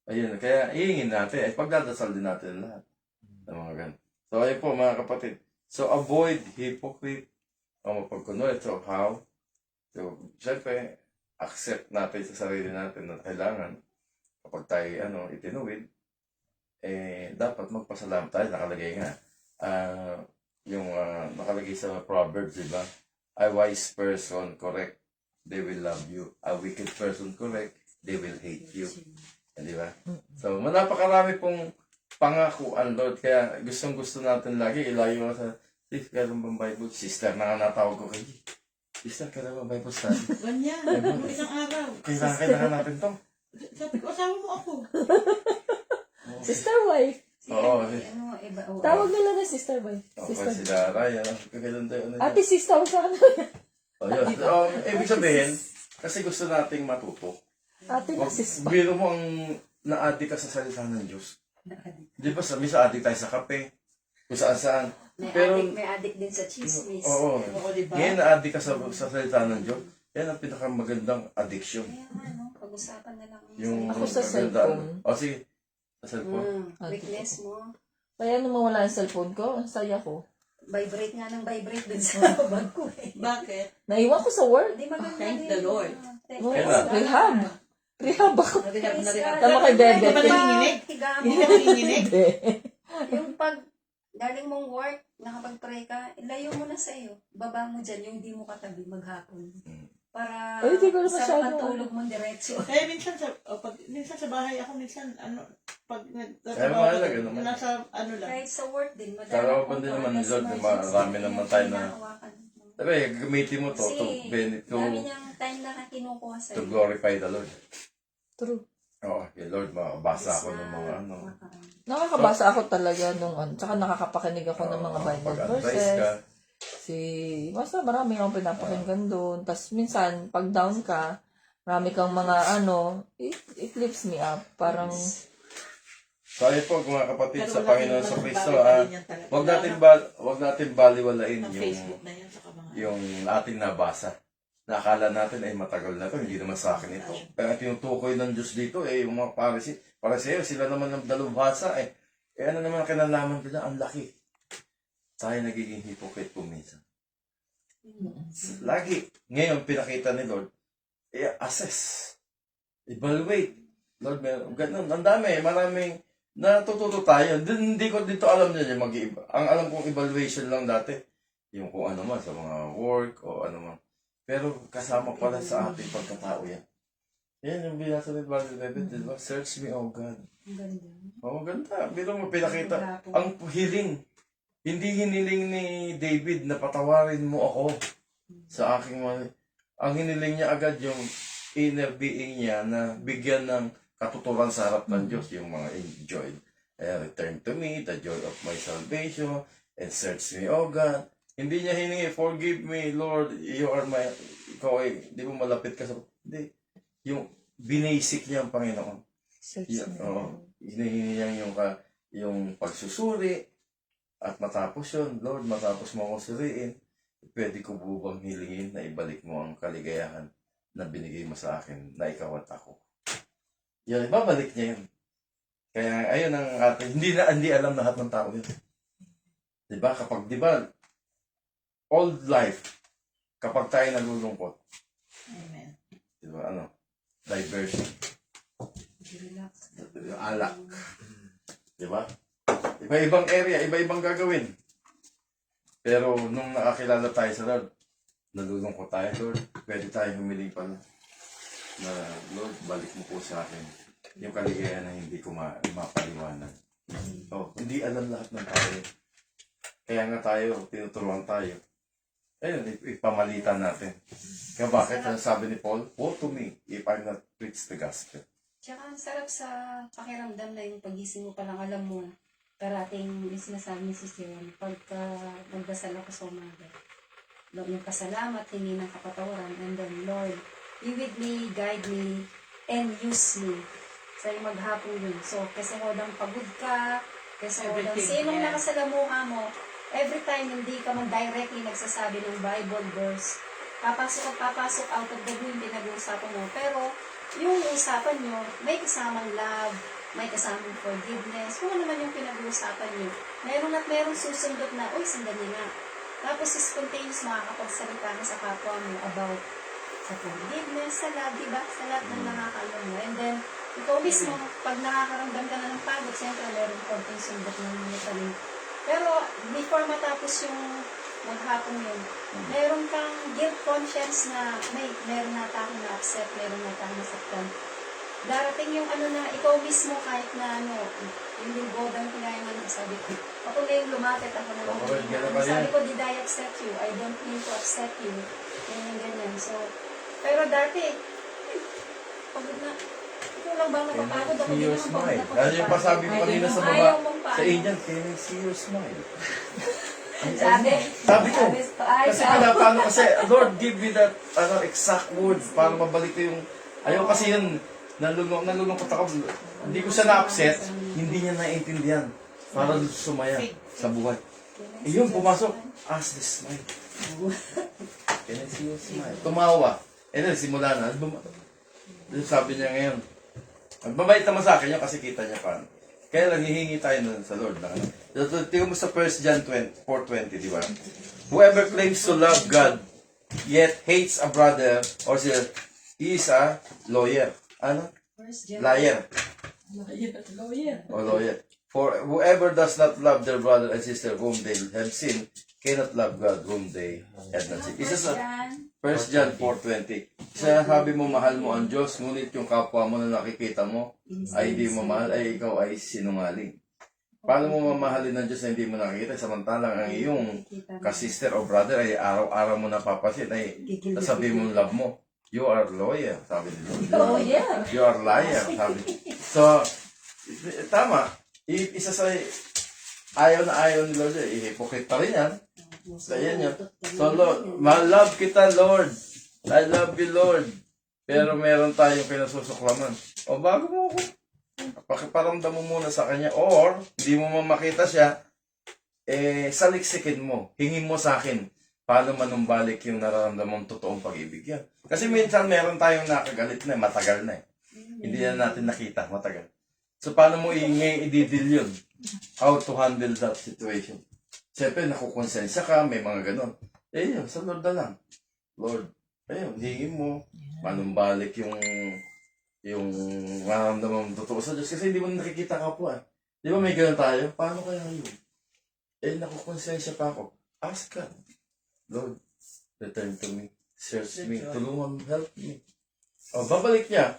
Ayun, kaya ihingin natin, ay pagdadasal din natin lahat ng mga ganun. So, ayun po mga kapatid. So, avoid hypocrite o mapagkunwari. So, how? So, syempre, accept natin sa sarili natin na kailangan kapag tayo itinuwid, dapat magpasalamat tayo. Nakalagay nga. Nakalagay sa Proverbs, diba? A wise person, correct, they will love you. A wicked person, correct, they will hate you. Diba? So, napakarami pong pangakuan, Lord. Kaya gustong-gusto natin lagi ilayo sa kailan bang Bible? Sister na nga natawag ko kayo. Sister, kailan bang Bible study? Ganyan. Isang araw. Kailangan natin to. Sabi ko, asawa mo ako. Sister wife. Oo. Tawag nila na sister wife. Okay, Sister. si Daray, kailan tayo Ate sis, tawag sa ano. yun. Ibig sabihin, kasi gusto nating matuto. Ate na sis. Biro mo ang na-addict ka sa salita ng Diyos. Di ba misa addict tayo sa kape, kung saan-saan. Pero, May addict din sa chismis. oo. Oo, diba? Ngayon na-addict ka sa salita ng Diyos, yan ang pinakamagandang addiction. Kaya pag-usapan na lang. Yung Ako sa magandang- cellphone. Sige, sa cellphone. Weakness mo. Kaya nung mawala yung cellphone ko, ang saya ko. Vibrate nga ng vibrate dun sa bag ko eh. Bakit? Naiwan ko sa work. Hindi maganda Thank din. the Lord. Oo, Kailan? rehab. Rehab ako. Narihab na rin. Tama kay Bebe. Di ba nanginginig? Higa mo. Hindi ka nanginginig? Hindi. Yung pag galing mong work, nakapag-pray ka, ilayo mo na sa iyo. Baba mo dyan, yung di mo katabi maghapon. Para Ay, di ko na sa masyado. patulog mo diretso. Eh, minsan sa bahay ako, pag Kaya mahalaga naman. nasa lang. Kahit sa work din, Karapan din naman ni Lord, marami naman tayo na- Sabi, gagamitin mo to dami niyang time na kinukuha sa to glorify the Lord. True. Oo, kay Lord, makabasa ako ng mga Nakakabasa ako talaga nung tsaka nakakapakinig ako ng mga Bible pag-advise ka. verses. Basta marami akong pinapakinggan doon. Tapos minsan, pag down ka, marami kang mga it lifts me up. Parang, So ayun po mga kapatid Pero sa wala Panginoon kayong sa Kristo, magbago pa din yan talaga. wag natin baliwalain Ng Facebook na yan, saka mga... yung ating nabasa. Nakala natin ay matagal na to, hindi naman sa akin ito. Kaya ang tinutukoy ng Diyos dito yung mga Pariseo, sila naman ng dalubhasa Eh ano naman ang kinalaman nila? Ang laki. Tayo nagiging hypocrite po minsan. Lagi. Ngayon, pinakita ni Lord, assess. Evaluate. Lord, ganun. Ang dami, maraming natututo tayo. Hindi ko dito alam niya yung mag-iiba. Ang alam kong evaluation lang dati, yung kung ano man, sa mga work o ano man. Pero kasama pala sa ating pagkatao yan. Yan yung binasa ni Brother David, di ba? Search me, oh God. Ang ganda. Oo, ganda. Biro mo pinakita. Ang hiling. Hindi hiniling ni David na patawarin mo ako sa aking mali. Ang hiniling niya agad yung inner being niya na bigyan ng katuturan sa harap ng Diyos, yung mga enjoy. Return to me, the joy of my salvation, and search me, oh God. Hindi niya hiningi, forgive me, Lord, you are my, ikaw ay, di mo malapit ka sa, hindi. Yung binasic niya ang Panginoon. Hinihingi niya yung pagsusuri, at matapos yun, Lord, matapos mo akong suriin, pwede ko bubang hilingin na ibalik mo ang kaligayahan na binigay mo sa akin, na ikaw at ako. Yan, ibabalik niya yun. Kaya, ayun ang ating, hindi alam lahat ng tao yun. Diba? Kapag, diba, old life, kapag tayo nalulungkot, Amen. diba, diversion, Relax. alak, diba? Iba-ibang area, iba-ibang gagawin. Pero nung nakakilala tayo sa Lord, nalulungkot tayo, Lord, pwede tayo humiling pala na, Lord, balik mo po sa akin yung kaligayahan na hindi ko mapaliwanag. So, hindi alam lahat ng tao. Kaya nga tayo, tinuturuan tayo. Ayun, ipamalitan natin. Kaya bakit? Ang sabi ni Paul, woe to me if I'm not preach the gospel. Tsaka ang sarap sa pakiramdam na yung pagising mo palang alam mo na parating yung sinasabi ni Sister Jen, pagka magdasal ako sa umaga. Yung pasalamat, hingi ng kapatawaran, and then, Lord, be with me, guide me, and use me. Sa yung maghapon yun. So, kasi hodang pagod ka, kasi hodang Everything, sinong yeah. nakasalamuha mo, every time hindi ka man directly nagsasabi ng Bible verse, papasok out of the blue yung pinag-uusapan mo. Pero, yung usapan nyo, may kasamang love, may kasamang forgiveness, kung ano naman yung pinag-uusapan nyo. Meron at meron susundot na, uy, sandali nga. Tapos, spontaneous makakapagsalita ka sa kapwa mo about sa forgiveness, sa love, diba? Sa lahat ng nakakaalam mo. And then, ikaw mismo, pag nakakaramdam ka na ng pagod, siyempre, meron konting sundot ng mga talim. Pero, before matapos yung maghapon yun, meron kang guilt conscience na meron na akong na-upset, meron na akong nasaktan. Darating yung na, ikaw mismo kahit na yung linggodang pinayaman, sabi ko, ako na yung lumapit, ako na lang sabi ko, did I accept you? I don't mean to upset you. Ganyan. So, pero dati, pagod na. Ikaw lang ba napapagod? Ako din naman pagod na. Lalo yung pasabi ko kanina sa baba, Ayaw mong sa Indian, can I see your smile? Sabi ko, kasi paano kasi, Lord, give me that exact word para mabalik ko yung, ayaw kasi yun, nalulungkot ako, hindi ko siya na-upset, hindi niya naiintindihan, para sumaya sa buhay. Yun, pumasok, ask the smile. Can I see your smile? Tumawa. Then, simula na, sabi niya ngayon, magbabait naman sa akin yun kasi kita niya paano. Kaya lang, hihingi tayo nun sa Lord. Tingnan mo sa 1 John 4:20, di ba? Whoever claims to love God, yet hates a brother or sister, he is a lawyer. Ano? Liar. O lawyer. For whoever does not love their brother and sister whom they have seen, cannot love God whom they have not seen. Isa sa 1 John 4:20. Sabi mo, mahal mo ang Diyos, ngunit yung kapwa mo na nakikita mo ay hindi mo mahal, ay ikaw ay sinungaling. Paano mo mamahalin ng Diyos na hindi mo nakikita? Samantalang ang iyong kasister o brother ay araw-araw mo napapasit, ay sabi mo love mo. You are lawyer, sabi nila. Oh, yeah. You are liar, sabi. So, tama. Isa sa ayaw na ayaw ni Lord, hypocrite pa rin yan. So, yan yun. So, Lord, love kita, Lord. I love you, Lord. Pero meron tayong pinasusuklaman. O, bago mo ako. Pakiparamdam mo muna sa kanya. Or, hindi mo makita siya, saliksikin mo. Hingin mo sa akin. Paano manumbalik yung nararamdaman mong totoong pag-ibig yan. Kasi minsan meron tayong nakagalit na, matagal na eh. Hindi na natin nakita, matagal. So, paano mo i-deal yun? How to handle that situation? Siyempre, nakukonsensya ka, may mga ganon. Yun, sa Lord na lang. Lord, ayun, hingin mo, manumbalik yung nararamdaman mong totoo sa Diyos. Kasi hindi mo nakikita ka po eh. Di ba may ganon tayo? Paano kaya yun? Nakukonsensya pa ako. Ask God. Lord, return to me. Search me. Tulungan, help me. O, babalik niya.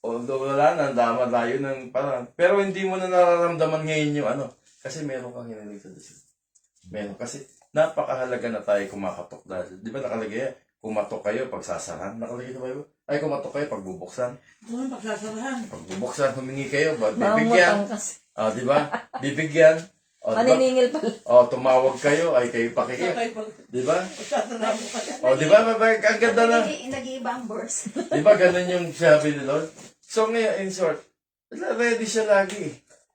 Although wala na, malayo ng parang. Pero hindi mo na nararamdaman ngayon yung kasi meron kang hiniling sa Diyos. Meron. Kasi napakahalaga na tayo kumakatok dahil. Di ba nakalagay kumatok kayo pag sasaran? Nakalagay sa Bible? Ay, kumatok kayo pag bubuksan. Doon, pagsasarahan. Pag bubuksan, humingi kayo. Bibigyan. Mangutang kasi. Di ba? Bibigyan. Maniningil pa. Tumawag kayo, ay kayo pakikip. Di ba? Pagsasarahan mo kasi. Di ba? Ang ganda na. Nag-iiba ang verse. Di ba ganun yung sabi ni Lord? So ngayon, in short, ready siya lagi.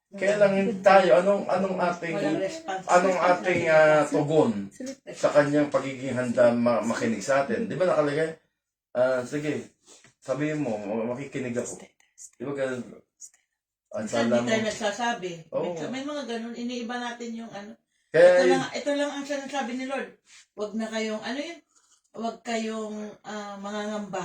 Kaya lang tayo, anong ating tugon sa kanyang pagiging handa makinig sa atin. Di ba nakalagay? Sige, sabihin mo, makikinig ako. Di ba ganun? Minsan hindi tayo nagsasabi. Oo. May mga ganun, iniiba natin yung Kaya, ito lang ang sinasabi ni Lord. Huwag na kayong, huwag kayong mangangamba.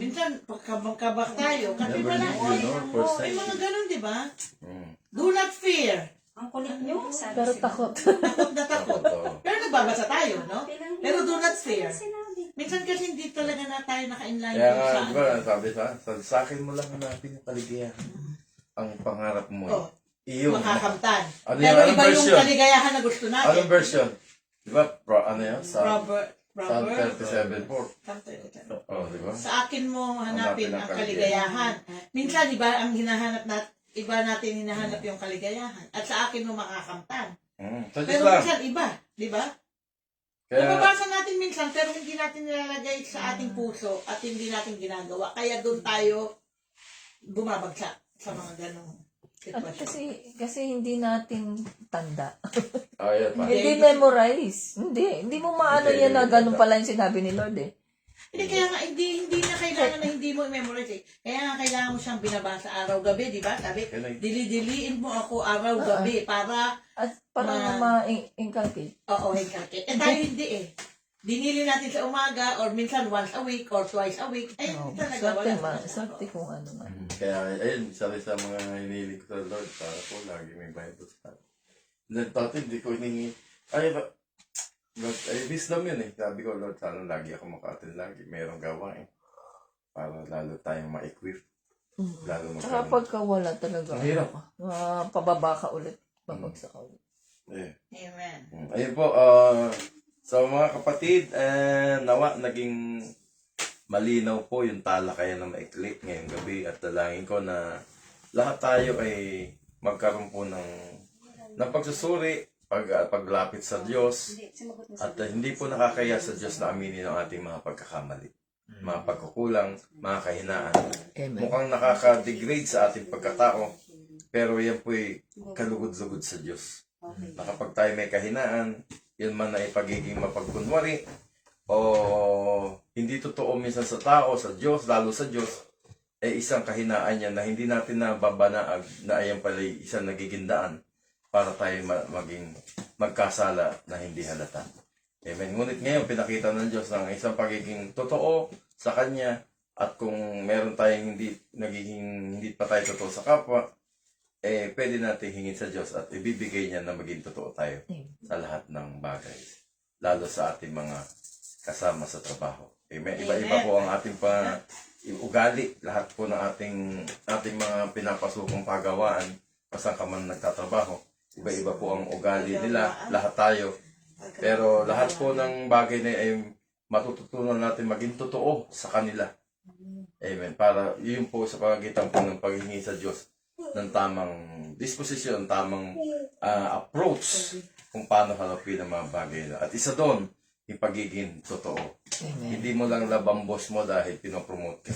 Minsan, pagkabak tayo, kasi Never wala. leave you, no? First May time. mga ganun, di ba? mm, Do not fear. Ang kulit nyo, sabi Pero sila. takot. Takot na takot. oo. Pero nagbabasa tayo, no? Pero do not fear. Sinabi. Minsan kasi hindi talaga na tayo naka-inline Kaya dun nga, sa di ba, sabi sa akin mo lang hanapin yung kaligayahan. Ang pangarap mo. Oh, Iyo. makakamtan. Ano Pero yung iba yung version? kaligayahan na gusto natin. Anong version? Di ba, ano yun? Psalm Robert. 37:4. Oh, di ba? Sa akin mo hanapin Hanapin ang ang kaligayahan. Minsan, iba ang hinahanap iba natin hinahanap yung kaligayahan. At sa akin mo makakamtan. Sa Diyos Pero lang. minsan iba, di ba? Kaya, Nababasa natin minsan, pero hindi natin nilalagay sa ating puso at hindi natin ginagawa. Kaya doon tayo bumabagsak sa mga ganong At sitwasyon. kasi hindi natin tanda. yan pa. Hindi memorize. Hindi mo maano Hindi, yan na hindi, ganun pala yung sinabi ni Lord eh. Hindi, kaya nga, hindi na kailangan na hindi mo i-memorize eh. Kaya nga kailangan mo siyang binabasa araw-gabi, di ba? Sabi, dili-diliin mo ako araw-gabi para, At parang ma-inculcate. oo, higkakit. Tayo hindi eh. Dinili natin sa umaga or minsan once a week or twice a week. Ay, Oh, talaga wala. swerte kung ano nga. Kaya, ayun, isa rin sa mga hinihiling ko sa Lord, para po lagi may Bible study. Then, dati, hindi ko hinihingi. Lord, wisdom yun eh. Sabi ko, Lord, sana lagi ako maka-attend lagi. Merong gawain. Para lalo tayong ma-equip. Lalo Saka pagka wala talaga. Ang hirap. Pababa ka ulit. Babagsak ka ulit. Amen. Ayun po, so mga kapatid, nawa, naging malinaw po yung talakayan na maikli ngayong gabi at dalangin ko na lahat tayo ay magkaroon po ng pagsusuri, paglapit sa Diyos at hindi po nakakaya sa Diyos na aminin ang ating mga pagkakamali, mga pagkukulang, mga kahinaan. Amen. Mukhang nakaka-degrade sa ating pagkatao, pero yan po ay kalugod-lugod sa Diyos. Na kapag tayo may kahinaan, yun man ay pagiging mapagkunwari o hindi totoo minsan sa tao, sa Diyos, lalo sa Diyos, ay isang kahinaan niya na hindi natin nababanaag na ayan pala isang nagiging daan para tayo maging magkasala na hindi halata. Amen. Ngunit ngayon, pinakita ng Diyos ng isang pagiging totoo sa Kanya at kung meron tayong hindi pa tayo totoo sa kapwa, pwede natin hingin sa Diyos at ibibigay niya na maging totoo tayo sa lahat ng bagay. Lalo sa ating mga kasama sa trabaho. Amen. Iba-iba po ang ating ugali. Lahat po ng ating mga pinapasukong pagawaan, pasang ka man nagtatrabaho. Iba-iba po ang ugali nila. Lahat tayo. Pero lahat po ng bagay na ay matututunan natin maging totoo sa kanila. Amen. Para yun po sa pamagitan po ng paghingi sa Diyos ng tamang disposisyon, tamang approach kung paano harapin ang mga bagay na. At isa doon, yung pagiging totoo. Amen. Hindi mo lang love ang boss mo dahil pinopromote ka.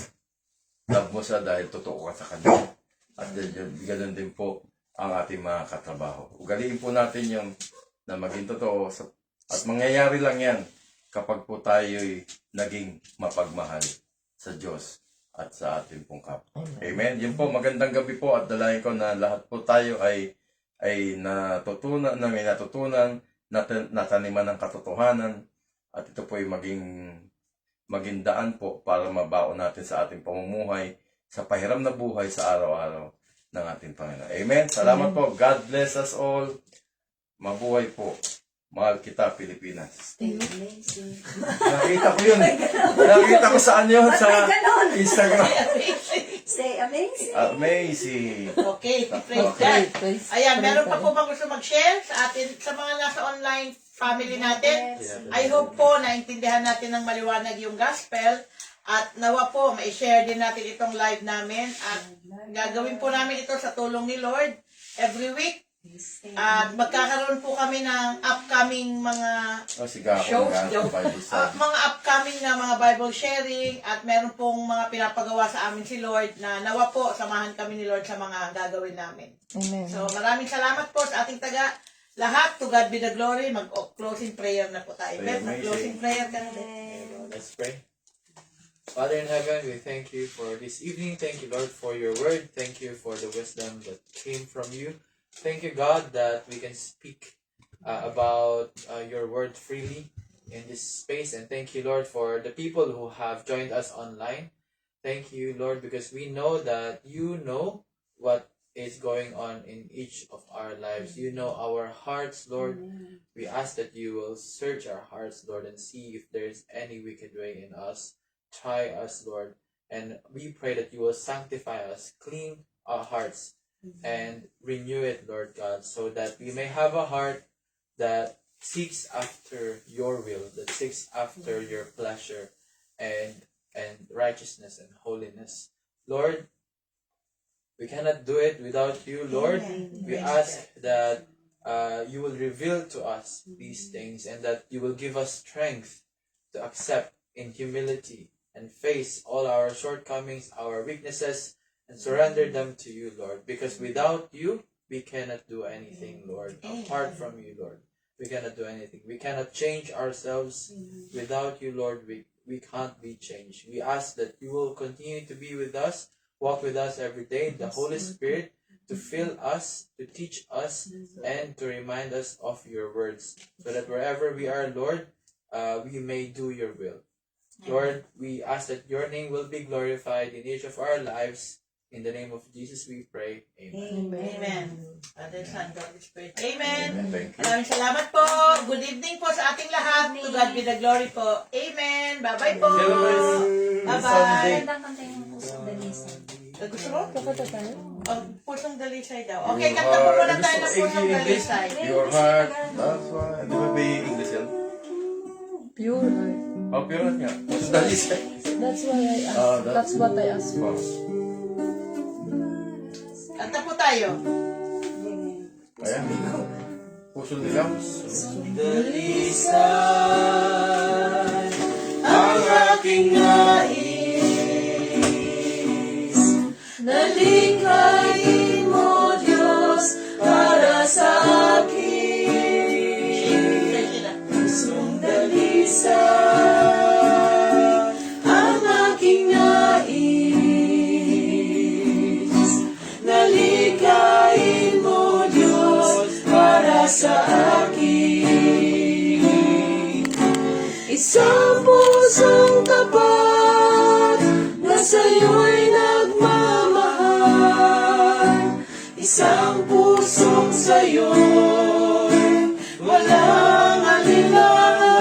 Love mo siya dahil totoo ka sa kanya. At ganoon din po ang ating mga katrabaho. Ugaliin po natin yung na maging totoo at mangyayari lang yan kapag po tayo'y naging mapagmahal sa Diyos at sa ating pong kapwa. Amen. Yun po, magandang gabi po at dalayan ko na lahat po tayo ay may natutunan, nataniman ng katotohanan at ito po ay maging daan po para mabaon natin sa ating pamumuhay, sa pahiram na buhay sa araw-araw ng ating Panginoon. Amen. Salamat po. God bless us all. Mabuhay po. Mahal kita, Pilipinas. Stay amazing. Nakita ko yun. Nakita ko saan yun? Sa Instagram. Stay amazing. Amazing. Okay, praise Okay. God. Ayan, meron pa po bang gusto mag-share sa atin, sa mga nasa online family natin? I hope po naintindihan natin ng maliwanag yung gospel at nawa po mai-share din natin itong live namin at gagawin po namin ito sa tulong ni Lord every week. At magkakaroon po kami ng upcoming mga shows, mga upcoming na mga Bible sharing at meron pong mga pinapagawa sa amin si Lord na nawa po samahan kami ni Lord sa mga gagawin namin. Amen. So maraming salamat po sa ating lahat. To God be the glory. Mag-closing prayer na po tayo. Mag-closing prayer ka na din. Let's pray. Father in heaven, we thank you for this evening. Thank you, Lord, for your word. Thank you for the wisdom that came from you. Thank you, God, that we can speak about your word freely in this space. And thank you, Lord, for the people who have joined us online. Thank you, Lord, because we know that you know what is going on in each of our lives. You know our hearts, Lord. We ask that you will search our hearts, Lord, and see if there's any wicked way in us. Try us, Lord. And we pray that you will sanctify us, clean our hearts, and renew it, Lord God, so that we may have a heart that seeks after your will, that seeks after your pleasure and righteousness and holiness. Lord, we cannot do it without you, Lord. We ask that you will reveal to us these things and that you will give us strength to accept in humility and face all our shortcomings, our weaknesses, and surrender them to you, Lord. Because without you, we cannot do anything, Lord. Apart from you, Lord, we cannot do anything. We cannot change ourselves. Without you, Lord, we can't be changed. We ask that you will continue to be with us, walk with us every day, the Holy Spirit, to fill us, to teach us, and to remind us of your words, so that wherever we are, Lord, we may do your will. Lord, we ask that your name will be glorified in each of our lives. In the name of Jesus we pray. Amen. Amen. Father, Son, God, Spirit. Amen. Thank you. Maraming salamat po. Good evening po sa ating lahat. To God be the glory po. Amen. Bye-bye po. Bye-bye. Magandang kanta yung pusong dalisay. Gusto mo? Kakata tayo? Pusong dalisay daw. Okay, kanta po muna tayo ng pusong dalisay. Your heart, that's why. Di ba ba yung English yan? Pure heart. Oh, pure heart nga. Dalisay. That's why I asked. That's what I asked for. Kanta po tayo. Ayan. Puso nila. Dalisay ang aking nais. Nalikhain mo, Diyos, para sa akin. Pusong dalisay ang aking nais. Nalikhain mo, Diyos, para sa akin. Isang pusong tapat na sa'yo'y nagmamahal. Isang pusong sa'yo'y walang alinlangan.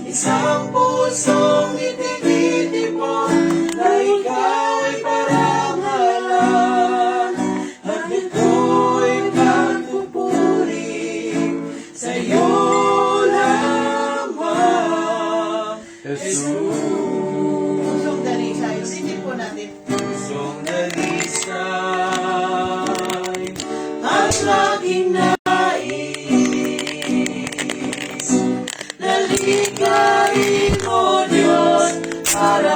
Isang pusong itinitipon na ikaw ay parangalan. At ito'y pagpupuri sa'yo lamang, Jesus. Pusong dalisay. Ulitin po natin. Pusong dalisay ang aking nais. Nalikhain mo, Diyos, para